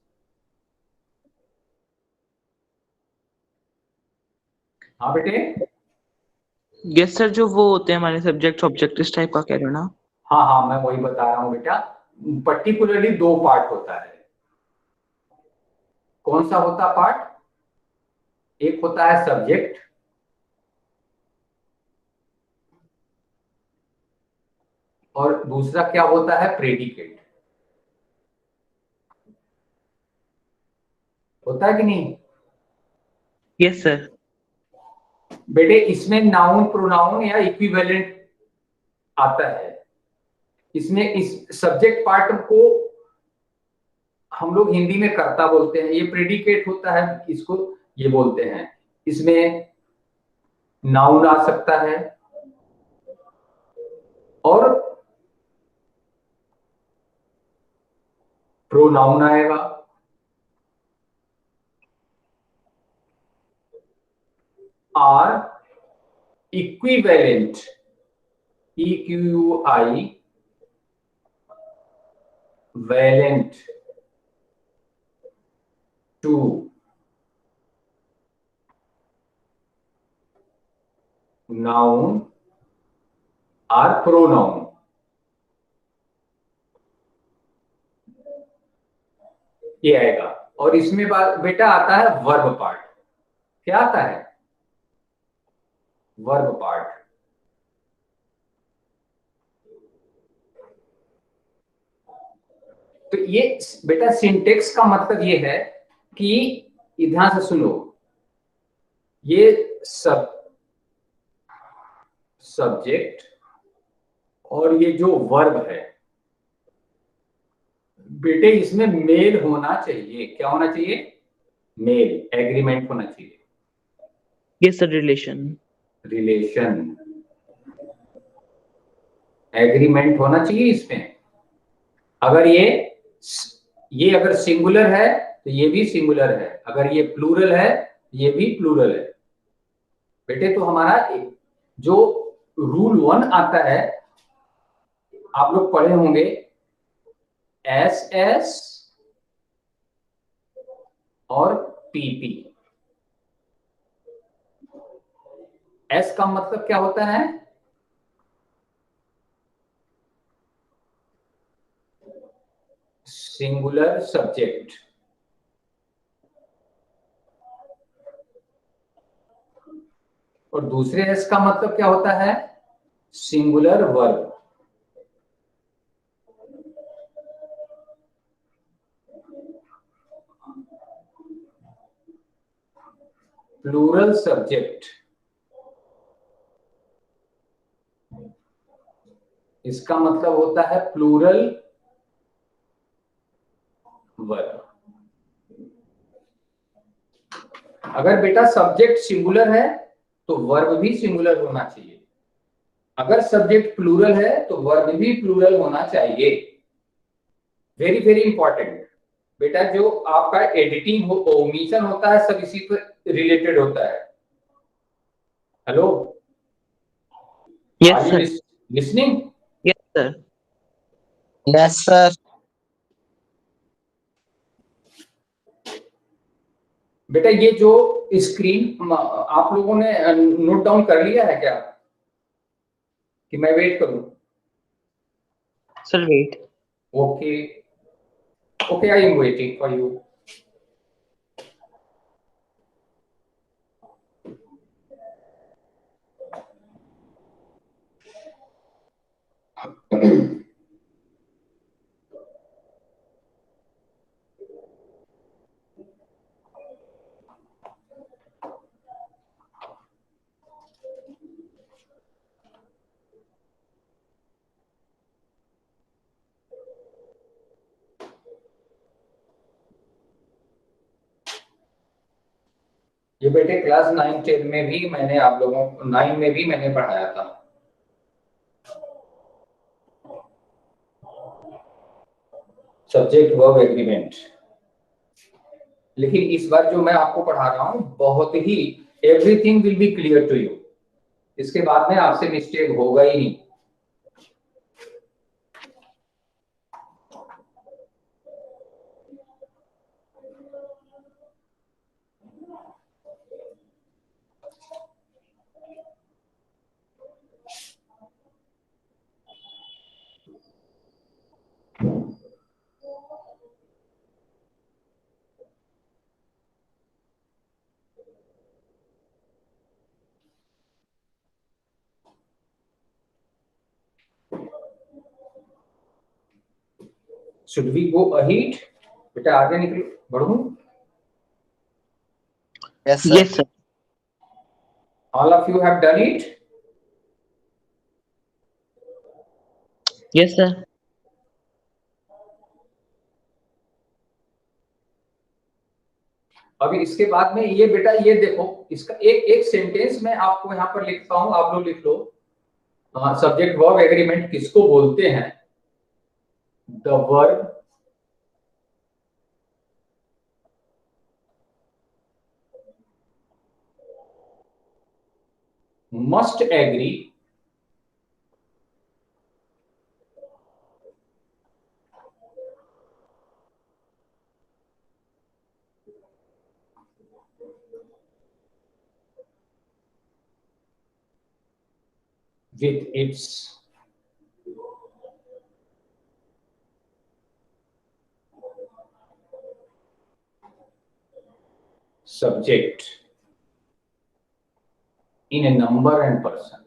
[SPEAKER 1] हाँ बेटे।
[SPEAKER 3] यस सर, जो वो होते हैं हमारे सब्जेक्ट ऑब्जेक्ट इस टाइप का कह रहे हो ना?
[SPEAKER 1] हाँ हाँ, मैं वही बता रहा हूं बेटा। पर्टिकुलरली दो पार्ट होता है। कौन सा होता पार्ट? एक होता है सब्जेक्ट और दूसरा क्या होता है? प्रेडिकेट। होता है कि नहीं?
[SPEAKER 3] Yes sir.
[SPEAKER 1] बेटे इसमें नाउन प्रोनाउन या इक्विवेलेंट आता है। इसमें इस सब्जेक्ट पार्ट को हम लोग हिंदी में कर्ता बोलते हैं, ये प्रेडिकेट होता है, इसको ये बोलते हैं। इसमें नाउन आ सकता है और प्रोनाउन आएगा। Or equivalent, EQUI valent to noun or pronoun. ये आएगा। और इसमें बेटा आता है वर्ब पार्ट। क्या आता है? Verb part. तो ये बेटा सिंटेक्स का मतलब ये है कि ध्यान से सुनो, ये सब्जेक्ट और ये जो वर्ब है बेटे, इसमें मेल होना चाहिए। क्या होना चाहिए? मेल, एग्रीमेंट होना चाहिए।
[SPEAKER 3] Yes sir, relation.
[SPEAKER 1] Relation, agreement होना चाहिए इसमें। अगर ये अगर सिंगुलर है तो ये भी सिंगुलर है, अगर ये प्लूरल है ये भी प्लूरल है। बेटे तो हमारा जो रूल 1 आता है, आप लोग पढ़े होंगे, एस एस और पीपी। एस का मतलब क्या होता है? Singular subject. और दूसरे एस का मतलब क्या होता है? Singular verb. प्लूरल सब्जेक्ट, इसका मतलब होता है प्लूरल वर्ब। अगर बेटा सब्जेक्ट सिंगुलर है तो वर्ब भी सिंगुलर होना चाहिए, अगर सब्जेक्ट प्लूरल है तो वर्ब भी प्लूरल होना चाहिए। वेरी वेरी इंपॉर्टेंट बेटा। जो आपका एडिटिंग हो, ओमिशन होता है, सब इसी पर रिलेटेड होता है। Hello,
[SPEAKER 3] yes
[SPEAKER 1] are you
[SPEAKER 3] sir.
[SPEAKER 1] Listening?
[SPEAKER 3] Yes sir.
[SPEAKER 4] Yes sir.
[SPEAKER 1] बेटा ये जो स्क्रीन आप लोगों ने नोट डाउन कर लिया है क्या, कि मैं वेट करूं?
[SPEAKER 3] Sir wait.
[SPEAKER 1] Okay okay, I am waiting for you. ये बेटे क्लास 9 10 में भी मैंने आप लोगों को 9 में भी मैंने पढ़ाया था। Subject verb agreement. लेकिन इस बार जो मैं आपको पढ़ा रहा हूं बहुत ही, everything will be clear to you. इसके बाद में आपसे मिस्टेक होगा ही नहीं। Should we go ahead? बेटा आगे निकलो, बढ़ूं?
[SPEAKER 4] Yes sir.
[SPEAKER 3] Yes sir.
[SPEAKER 1] All of you have done it?
[SPEAKER 3] Yes sir.
[SPEAKER 1] अभी इसके बाद में ये बेटा, ये देखो, इसका एक एक सेंटेंस मैं आपको यहाँ पर लिखता हूं, आप लोग लिख लो। सब्जेक्ट वर्ब एग्रीमेंट किसको बोलते हैं? The verb must agree with its subject in a number and person.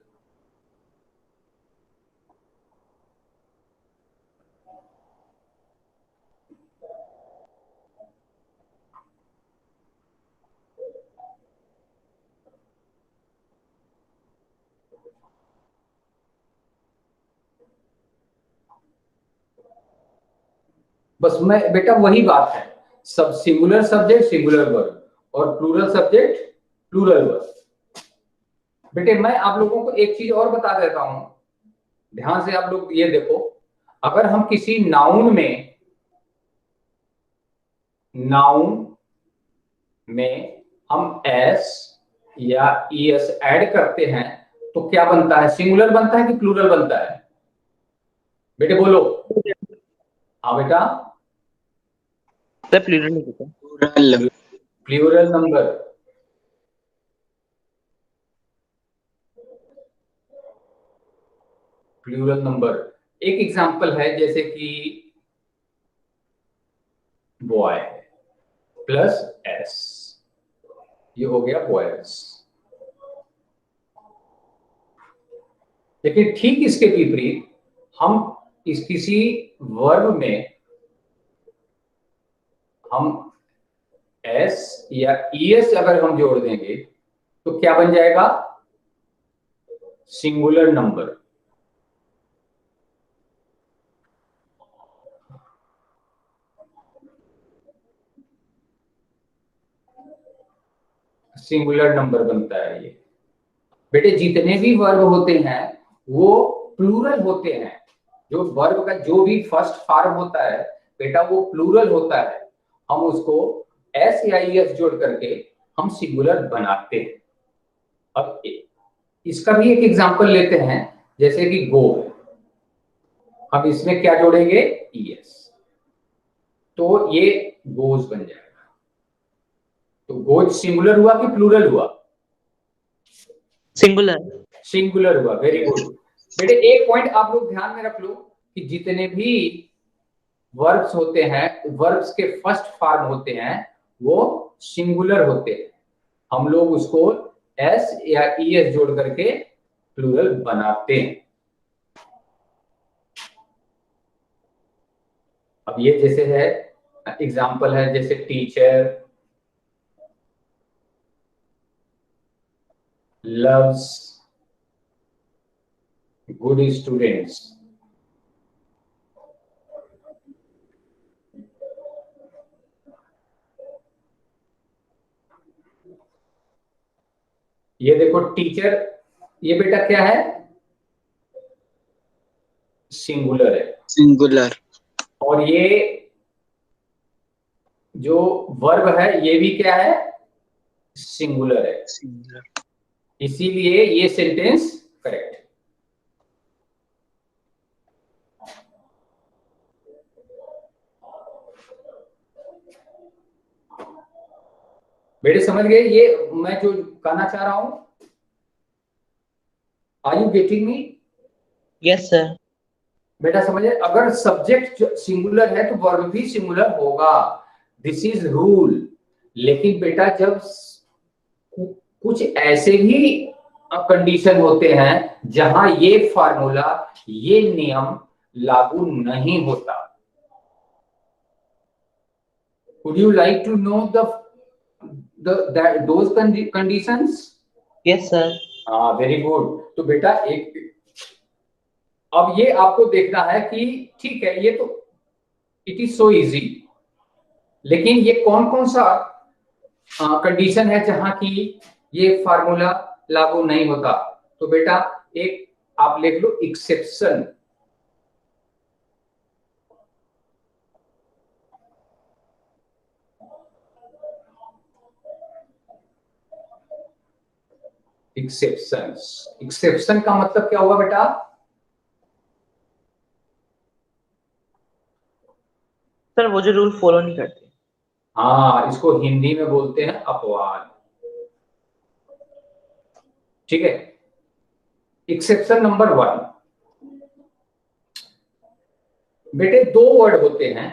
[SPEAKER 1] बस मैं बेटा वही बात है, सब सिंगुलर सब्जेक्ट सिंगुलर वर्ब और प्लूरल सब्जेक्ट प्लूरल वर्ब। बेटे मैं आप लोगों को एक चीज और बता देता हूं, ध्यान से आप लोग ये देखो, अगर हम किसी नाउन में हम एस या ईएस ऐड करते हैं तो क्या बनता है, सिंगुलर बनता है कि प्लूरल बनता है? बेटे बोलो। हाँ बेटा,
[SPEAKER 3] सर प्लूरल नहीं होता।
[SPEAKER 4] Plural.
[SPEAKER 1] Plural number. Plural number एक एग्जांपल है, जैसे कि बॉय प्लस एस, ये हो गया बॉयज। लेकिन ठीक इसके विपरीत हम इस किसी वर्ब में हम एस या ईएस अगर हम जोड़ देंगे तो क्या बन जाएगा, सिंगुलर नंबर। सिंगुलर नंबर बनता है ये। बेटे जितने भी वर्ब होते हैं वो प्लूरल होते हैं, जो वर्ब का जो भी फर्स्ट फॉर्म होता है बेटा वो प्लूरल होता है, हम उसको एस या ईएस जोड़ करके हम सिंगुलर बनाते हैं। अब इसका भी एक एग्जांपल लेते हैं, जैसे कि गो, हम इसमें क्या जोड़ेंगे, ईएस, तो ये गोज बन जाएगा। तो गोज सिंगुलर हुआ कि प्लूरल हुआ?
[SPEAKER 3] सिंगुलर।
[SPEAKER 1] सिंगुलर हुआ, वेरी गुड। बेटे एक पॉइंट आप लोग ध्यान में रख लो कि जितने भी वर्ब्स होते हैं, वर्ब्स के फर्स्ट फॉर्म होते हैं वो सिंगुलर होते हैं, हम लोग उसको एस या ईएस जोड़ करके प्लूरल बनाते हैं। अब ये जैसे है एग्जांपल है, जैसे टीचर loves good students। ये देखो टीचर, ये बेटा क्या है, सिंगुलर है।
[SPEAKER 4] Singular.
[SPEAKER 1] और ये जो वर्ब है ये भी क्या है, सिंगुलर है,
[SPEAKER 4] Singular.
[SPEAKER 1] इसीलिए ये सेंटेंस करेक्ट है। बेटे समझ गए ये मैं जो कहना चाह रहा हूं? Are you getting me?
[SPEAKER 3] Yes sir.
[SPEAKER 1] बेटा समझे, अगर सब्जेक्ट सिंगुलर है तो वर्ब भी सिंगुलर होगा, दिस इज रूल। लेकिन बेटा जब कुछ ऐसे भी कंडीशन होते हैं जहां ये फार्मूला, ये नियम लागू नहीं होता। Would you like to know those conditions?
[SPEAKER 3] Yes sir.
[SPEAKER 1] हाँ वेरी गुड। तो बेटा एक, अब ये आपको देखना है कि ठीक है ये तो इट इज सो इजी, लेकिन ये कौन कौन सा कंडीशन है जहां की ये फार्मूला लागू नहीं होता? तो बेटा एक आप लिख लो एक्सेप्शन। एक्सेप्शंस, एक्सेप्शन का मतलब क्या हुआ बेटा?
[SPEAKER 3] सर वो जो रूल फॉलो नहीं करते।
[SPEAKER 1] हाँ, इसको हिंदी में बोलते हैं अपवाद। ठीक है, एक्सेप्शन नंबर 1, बेटे दो वर्ड होते हैं,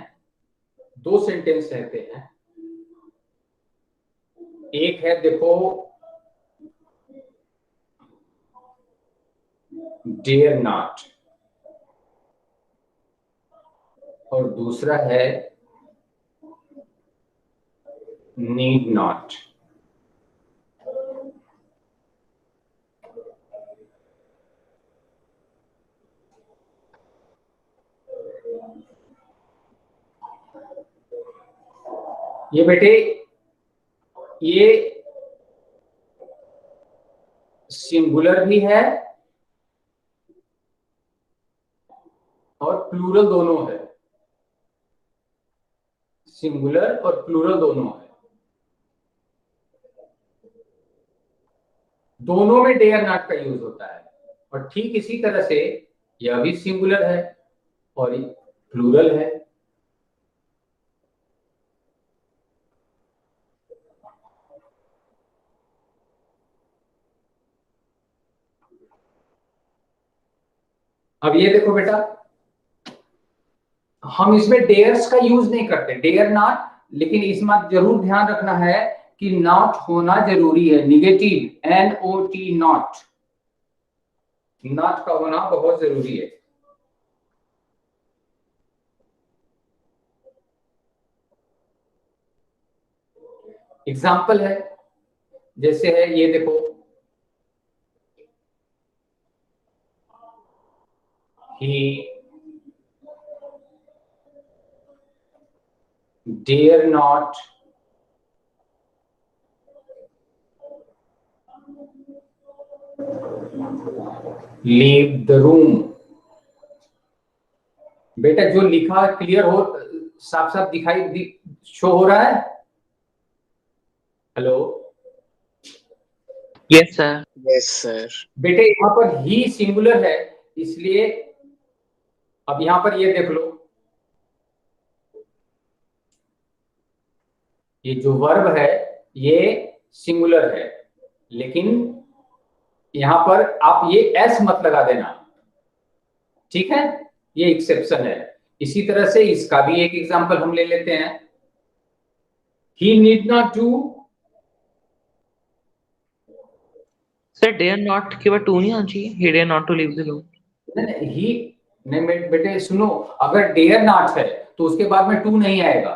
[SPEAKER 1] दो सेंटेंस रहते हैं। एक है देखो डेयर नॉट, और दूसरा है नीड नॉट। ये बेटे ये सिंगुलर भी है और प्लूरल दोनों है, सिंगुलर और प्लूरल दोनों है, दोनों में डे और नॉट का यूज होता है। और ठीक इसी तरह से यह भी सिंगुलर है और प्लूरल है। अब ये देखो बेटा, हम इसमें डेयर्स का यूज नहीं करते, डेयर नॉट, लेकिन इसमें जरूर ध्यान रखना है कि नॉट होना जरूरी है, निगेटिव NOT नॉट, नॉट का होना बहुत जरूरी है। एग्जाम्पल है, जैसे है ये देखो, he dare not leave the room। बेटा जो लिखा क्लियर हो, साफ साफ दिखाई शो हो रहा है? Hello?
[SPEAKER 3] Yes sir.
[SPEAKER 4] Yes, sir.
[SPEAKER 1] बेटे यहाँ पर ही सिंगुलर है, इसलिए अब यहां पर ये देख लो, ये जो वर्ब है ये सिंगुलर है, लेकिन यहां पर आप ये एस मत लगा देना, ठीक है? ये एक्सेप्शन है। इसी तरह से इसका भी एक एग्जांपल हम ले लेते हैं, he need not to।
[SPEAKER 3] Sir dare not के बाद टू नहीं आना चाहिए, he dare not to leave the room।
[SPEAKER 1] नहीं, ही नहीं बेटे सुनो, अगर डेयर नॉट है तो उसके बाद में टू नहीं आएगा।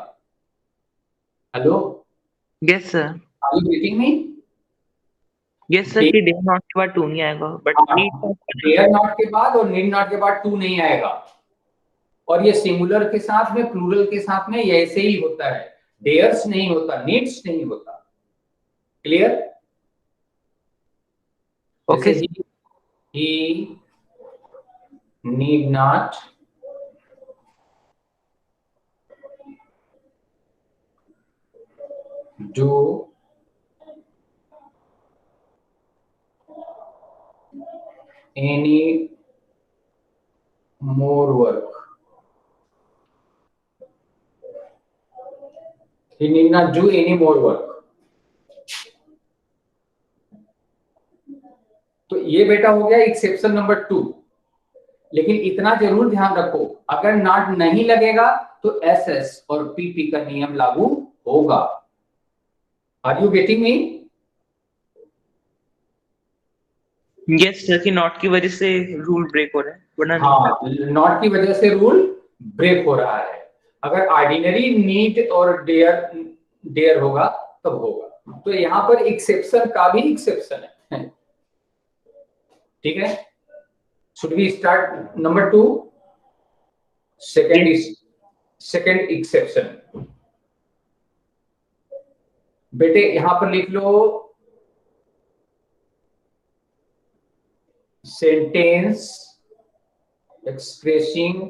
[SPEAKER 1] Hello?
[SPEAKER 3] Yes sir.
[SPEAKER 1] Are you getting me?
[SPEAKER 3] Yes sir, कि डेयर नॉट के बाद टू नहीं आएगा, बट नीड
[SPEAKER 1] डेयर नॉट के बाद और नीड नॉट के बाद टू नहीं आएगा। और ये सिंगुलर के साथ में, प्लूरल के साथ में ये ऐसे ही होता है, डेयर्स नहीं होता, नीड्स नहीं होता। Clear?
[SPEAKER 3] Okay.
[SPEAKER 1] he need not do any more work। He need not do any more work। तो ये बेटा हो गया एक्सेप्शन नंबर 2। लेकिन इतना जरूर ध्यान रखो, अगर नॉट नहीं लगेगा तो SS और PP का नियम लागू होगा। Are you getting me?
[SPEAKER 3] Yes sir, कि नॉट की वजह से रूल ब्रेक हो रहा है, वरना
[SPEAKER 1] हाँ, नॉट की वजह से रूल ब्रेक हो रहा है। अगर ऑर्डिनरी नीड और डेयर होगा तब होगा। तो यहाँ पर एक्सेप्शन का भी एक्सेप्शन है, ठीक है? Should we start number 2? Second exception. बेटे यहां पर लिख लो, सेंटेंस एक्सप्रेसिंग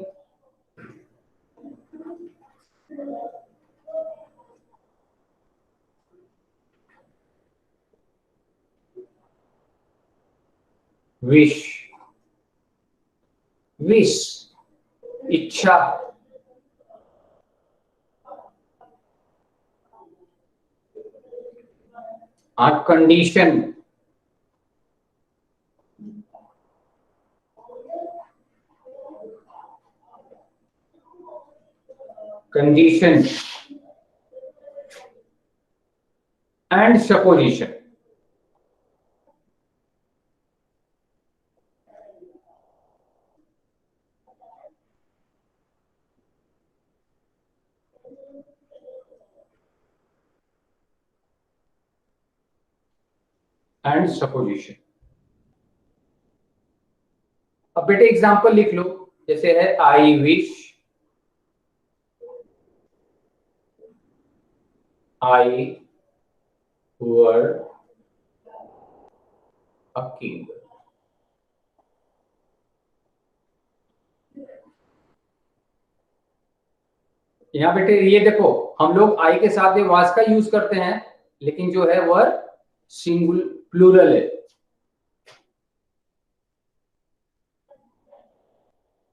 [SPEAKER 1] विश, विश इच्छा, और condition, condition and supposition. And supposition. अब बेटे एग्जांपल लिख लो, जैसे है I wish I were a king. यहाँ बेटे ये देखो, हम लोग आई के साथ में वाज का यूज करते हैं, लेकिन जो है वह सिंगुलर प्लूरल है।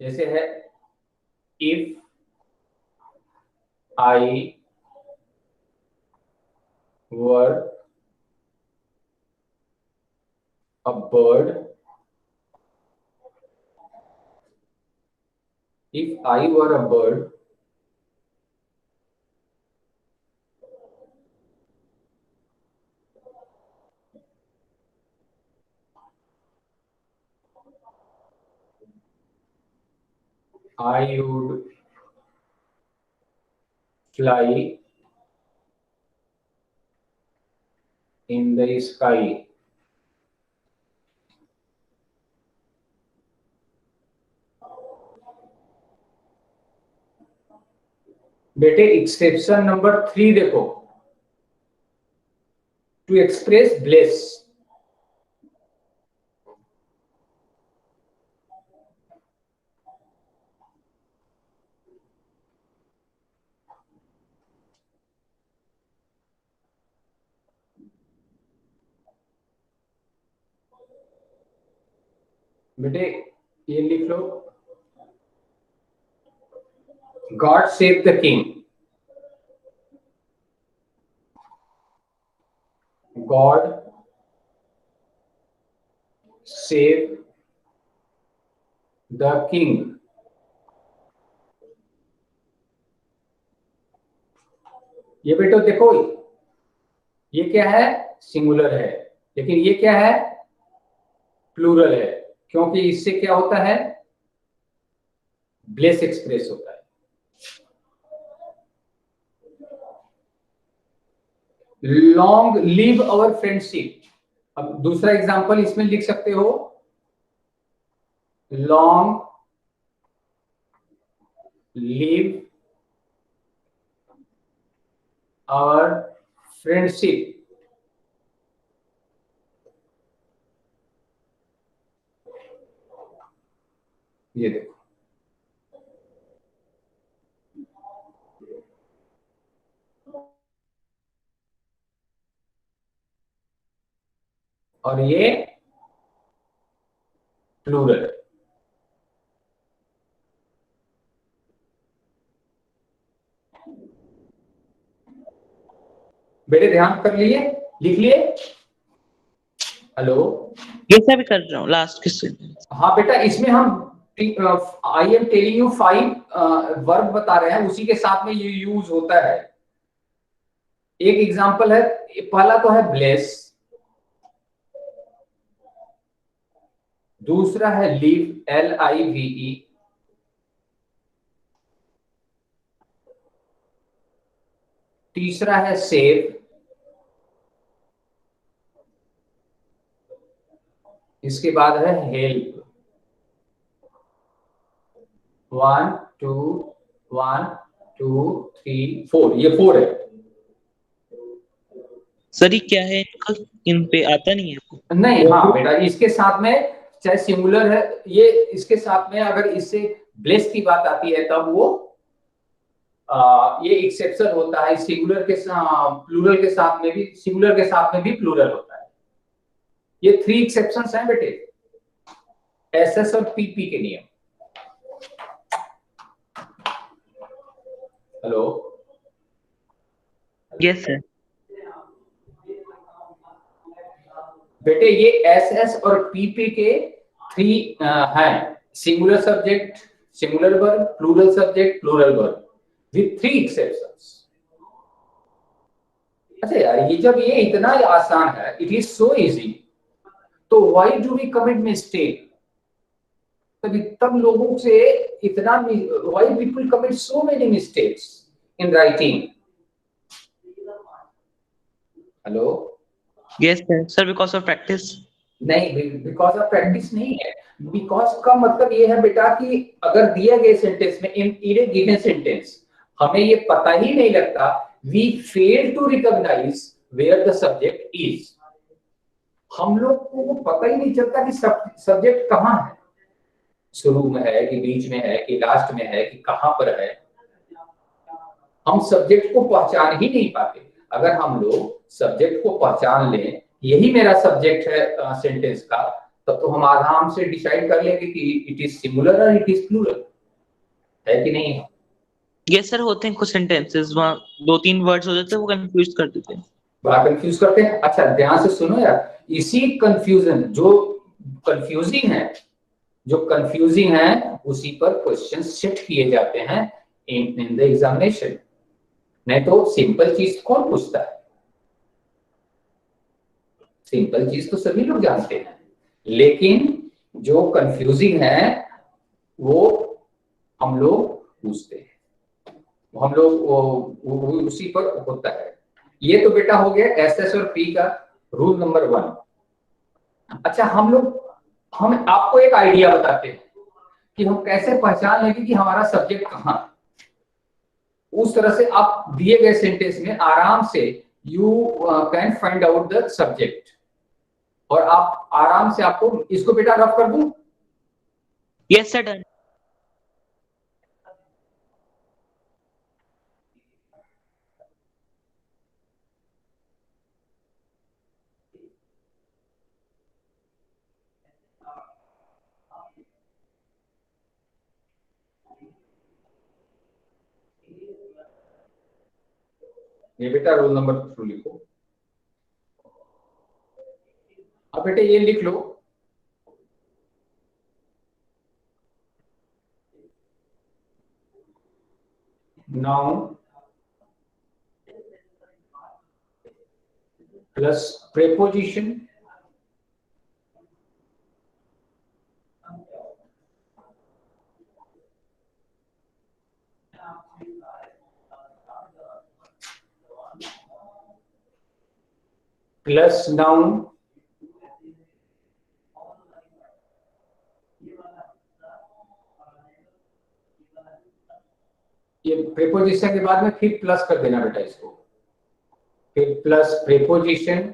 [SPEAKER 1] जैसे है if I were a bird, if I were a bird, I would fly in the sky. बेटे एक्सेप्शन नंबर 3 देखो, टू एक्सप्रेस ब्लेस। बेटे ये लिख लो, God save the king. God save the king. ये बेटो देखो, ये क्या है, सिंगुलर है, लेकिन ये क्या है, प्लूरल है, क्योंकि इससे क्या होता है, ब्लेस एक्सप्रेस होता है। Long live our friendship. अब दूसरा एग्जांपल इसमें लिख सकते हो, लॉन्ग लिव अवर फ्रेंडशिप। ये देखो, और ये प्लूरल है। बेटे ध्यान कर लिए, लिख लिए? हेलो,
[SPEAKER 3] ये सब भी कर रहा हूँ लास्ट किससे।
[SPEAKER 1] हाँ बेटा, इसमें हम I am telling you 5 verb बता रहे हैं, उसी के साथ में ये यूज होता है। एक एग्जांपल है, पहला तो है ब्लेस, दूसरा है लीव, LIVE, तीसरा है सेव, इसके बाद है हेल्प। 1 2 1 2 3 4, ये 4 है।
[SPEAKER 3] सर ये क्या है इनका, इन पे आता नहीं है।
[SPEAKER 1] नहीं, हाँ बेटा, इसके साथ में चाहे सिंगुलर है, ये इसके साथ में अगर इससे ब्लेस की बात आती है तब वो ये एक्सेप्शन होता है। सिंगुलर के प्लूरल के साथ में भी, सिंगुलर के साथ में भी प्लूरल होता है। ये 3 एक्सेप्शंस हैं बेटे, SS और PP के नियम। Hello,
[SPEAKER 3] yes sir.
[SPEAKER 1] बेटे ये SS और PP के 3 हैं, singular subject, singular verb, plural subject, plural verb, with 3 exceptions. अच्छा यार, ये जब ये इतना आसान है, इट इज सो इजी, तो why do we commit mistake? तब लोगों से इतना, why people commit so many mistakes in writing? Hello,
[SPEAKER 3] yes sir. Sir because of practice.
[SPEAKER 1] नहीं, बिकॉज ऑफ प्रैक्टिस नहीं है। बिकॉज का मतलब ये है बेटा कि अगर दिए गए सेंटेंस में, इन ए गिवन सेंटेंस, हमें ये पता ही नहीं लगता we fail to recognize where the subject is. हम लोग को वो पता ही नहीं चलता कि सब्जेक्ट कहाँ है, शुरू में है कि बीच में है कि लास्ट में है कि कहाँ पर है। हम सब्जेक्ट को पहचान ही नहीं पाते। अगर हम लोग सब्जेक्ट को पहचान लें, यही मेरा सब्जेक्ट है सेंटेंस का, तब तो हम आराम से डिसाइड कर लेंगे कि इट इज सिंगुलर और इट इज प्लूरल, है कि नहीं?
[SPEAKER 3] यस सर, होते हैं कुछ सेंटेंसेस वहाँ 2-3 वर्ड्स हो जाते हैं, वो कंफ्यूज कर देते हैं,
[SPEAKER 1] बड़ा कंफ्यूज करते हैं। अच्छा ध्यान से सुनो यार, इसी कंफ्यूजन जो कंफ्यूजिंग है उसी पर क्वेश्चन सेट किए जाते हैं इन द एग्जामिनेशन। नहीं तो सिंपल चीज कौन पूछता है? सिंपल चीज तो सभी लोग जानते हैं, लेकिन जो कंफ्यूजिंग है वो हम लोग पूछते हैं, हम लोग वो उसी पर होता है। ये तो बेटा हो गया एसएस और पी का रूल नंबर 1। अच्छा हम आपको एक आइडिया बताते हैं कि हम कैसे पहचान लेंगे कि हमारा सब्जेक्ट कहाँ है। उस तरह से आप दिए गए सेंटेंस में आराम से you can find out the subject, और आप आराम से, आपको इसको बेटा रफ कर दूं?
[SPEAKER 3] Yes sir, done.
[SPEAKER 1] ये बेटा रोल नंबर 2 लिखो। अब बेटे ये लिख लो, noun plus preposition plus noun ये प्रेपोजिशन के बाद में फिर प्लस कर देना बेटा इसको, फिर प्लस प्रेपोजिशन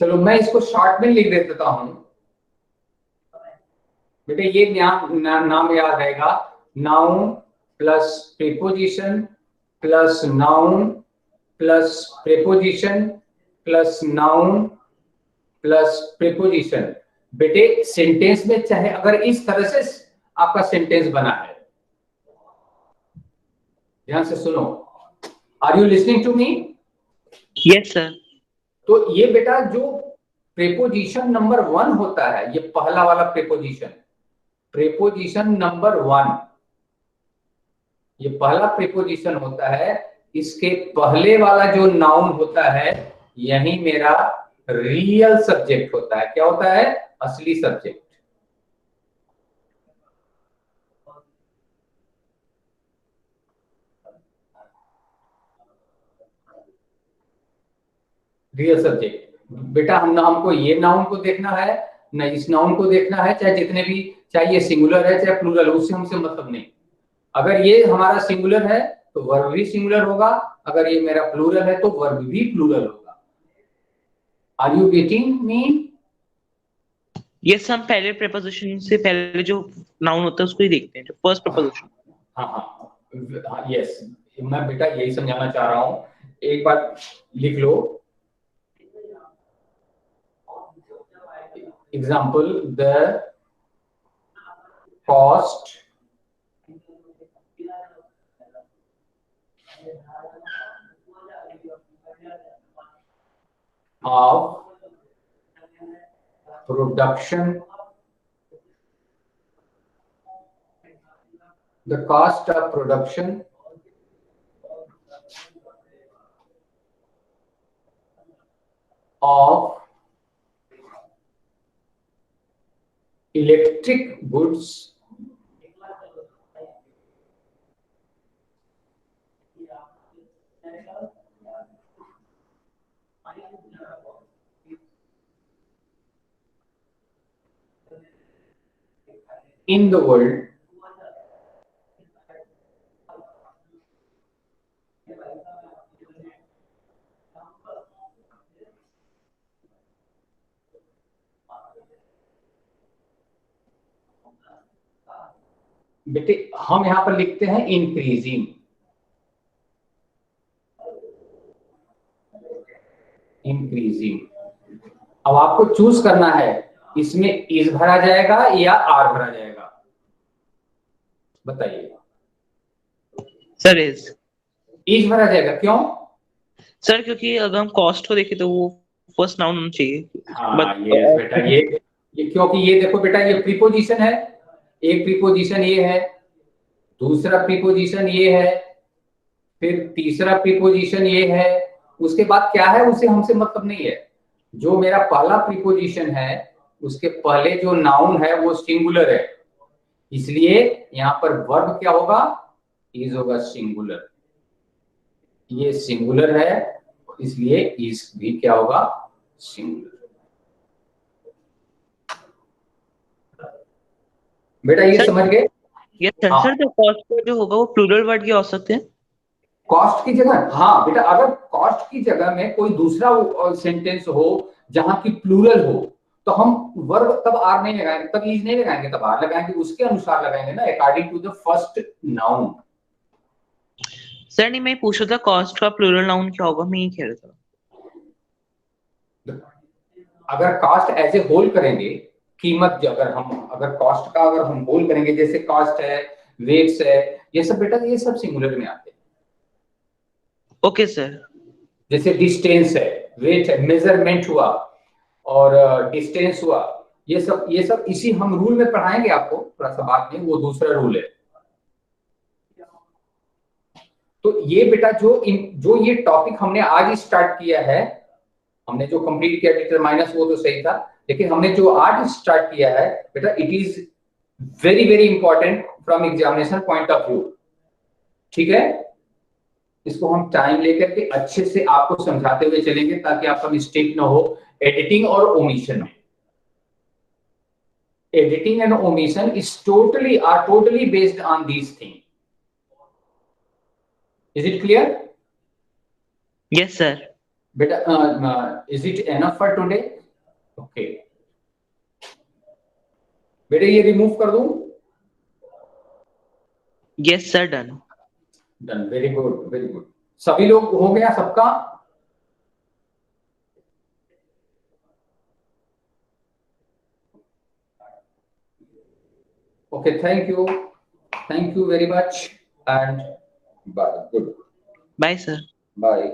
[SPEAKER 1] चलो मैं इसको शॉर्ट में लिख देता हूं बेटे, ये नाम याद रहेगा, noun plus preposition plus noun plus preposition plus noun plus preposition. बेटे सेंटेंस में चाहे अगर इस तरह से आपका सेंटेंस बना है, ध्यान से सुनो, are you listening to me?
[SPEAKER 3] Yes sir.
[SPEAKER 1] तो ये बेटा जो प्रेपोजिशन नंबर 1 होता है, ये पहला वाला प्रेपोजिशन, प्रेपोजिशन नंबर 1, ये पहला प्रेपोजिशन होता है। इसके पहले वाला जो नाउन होता है, यही मेरा रियल सब्जेक्ट होता है। क्या होता है? असली सब्जेक्ट। रियल सब्जेक्ट बेटा, हमको ये नाउन को देखना है, न इस नाउन को देखना है, चाहे जितने भी, चाहे ये सिंगुलर है चाहे प्लूरल, उससे हमसे मतलब नहीं। अगर ये हमारा सिंगुलर है तो वर्ब भी सिंगुलर होगा, अगर ये मेरा प्लूरल है तो वर्ब भी प्लूरल होगा। Are you getting me?
[SPEAKER 3] Yes, हम पहले प्रीपोजिशन से पहले जो नाउन होता है उसको ही देखते हैं, जो फर्स्ट प्रीपोजिशन।
[SPEAKER 1] हाँ हाँ यस, मैं बेटा यही समझाना चाह रहा हूँ। एक बार लिख लो, example, the cost of production, the cost of production of electric goods in the world बेटे हम यहां पर लिखते हैं इंक्रीजिंग, इंक्रीजिंग। अब आपको चूज करना है इसमें इज भरा जाएगा या आर भरा जाएगा, बताइए।
[SPEAKER 3] सर
[SPEAKER 1] इज भरा जाएगा, क्यों?
[SPEAKER 3] सर क्योंकि अगर हम कॉस्ट को देखें तो वो फर्स्ट नाउन होना चाहिए।
[SPEAKER 1] हाँ ये बेटा ये क्योंकि ये देखो बेटा ये प्रीपोजिशन है, एक प्रीपोजिशन ये है, दूसरा प्रीपोजिशन ये है, फिर तीसरा प्रीपोजिशन ये है, उसके बाद क्या है उसे हमसे मतलब नहीं है। जो मेरा पहला प्रीपोजिशन है उसके पहले जो नाउन है वो सिंगुलर है, इसलिए यहां पर वर्ब क्या होगा, इज होगा सिंगुलर। ये सिंगुलर है इसलिए इज भी क्या होगा, सिंगुलर। बेटा ये
[SPEAKER 3] सर,
[SPEAKER 1] समझ गए?
[SPEAKER 3] ये सर जो कॉस्ट जो होगा वो प्लूरल वर्ड के हो सकते हैं।
[SPEAKER 1] कॉस्ट की जगह, हाँ बेटा, अगर कॉस्ट की जगह में कोई दूसरा सेंटेंस हो जहां की प्लूरल हो तो हम वर्ब तब आर नहीं लगाएंगे, तब इज नहीं लगाएंगे, तब आर लगाएंगे, उसके अनुसार लगाएंगे ना, according to the first noun.
[SPEAKER 3] Sir नहीं, मैं पूछ रहा था कॉस्ट का प्लूरल नाउन क्या होगा, मैं ये कह रहा था।
[SPEAKER 1] अगर कॉस्ट एज ए होल करेंगे, कीमत अगर कॉस्ट का अगर हम होल करेंगे, जैसे कॉस्ट है, वेट्स है, ये सब बेटा ये सब सिंगुलर में आते हैं।
[SPEAKER 3] Okay sir.
[SPEAKER 1] जैसे डिस्टेंस है, वेट है, मेजरमेंट हुआ और डिस्टेंस हुआ, ये सब इसी हम रूल में पढ़ाएंगे आपको, थोड़ा सा बात नहीं, वो दूसरा रूल है। तो ये बेटा जो ये टॉपिक हमने आज स्टार्ट किया है, हमने जो कंप्लीट किया डिटरमाइनर्स वो तो सही था, लेकिन हमने जो आज स्टार्ट किया है बेटा, it is very very important from examination point of view. ठीक है, इसको हम टाइम लेकर के अच्छे से आपको समझाते हुए चलेंगे ताकि आपका मिस्टेक ना हो एडिटिंग और ओमिशन में। Editing and omission is totally based on these things. Is it clear?
[SPEAKER 3] Yes sir.
[SPEAKER 1] Beta, is it enough for today? Okay. बेटा ये रिमूव कर दूं?
[SPEAKER 3] Yes sir, done.
[SPEAKER 1] Done. Very good, very good. सभी लोग हो गया सबका? Okay, thank you very much and bye. Good.
[SPEAKER 3] Bye sir.
[SPEAKER 1] Bye.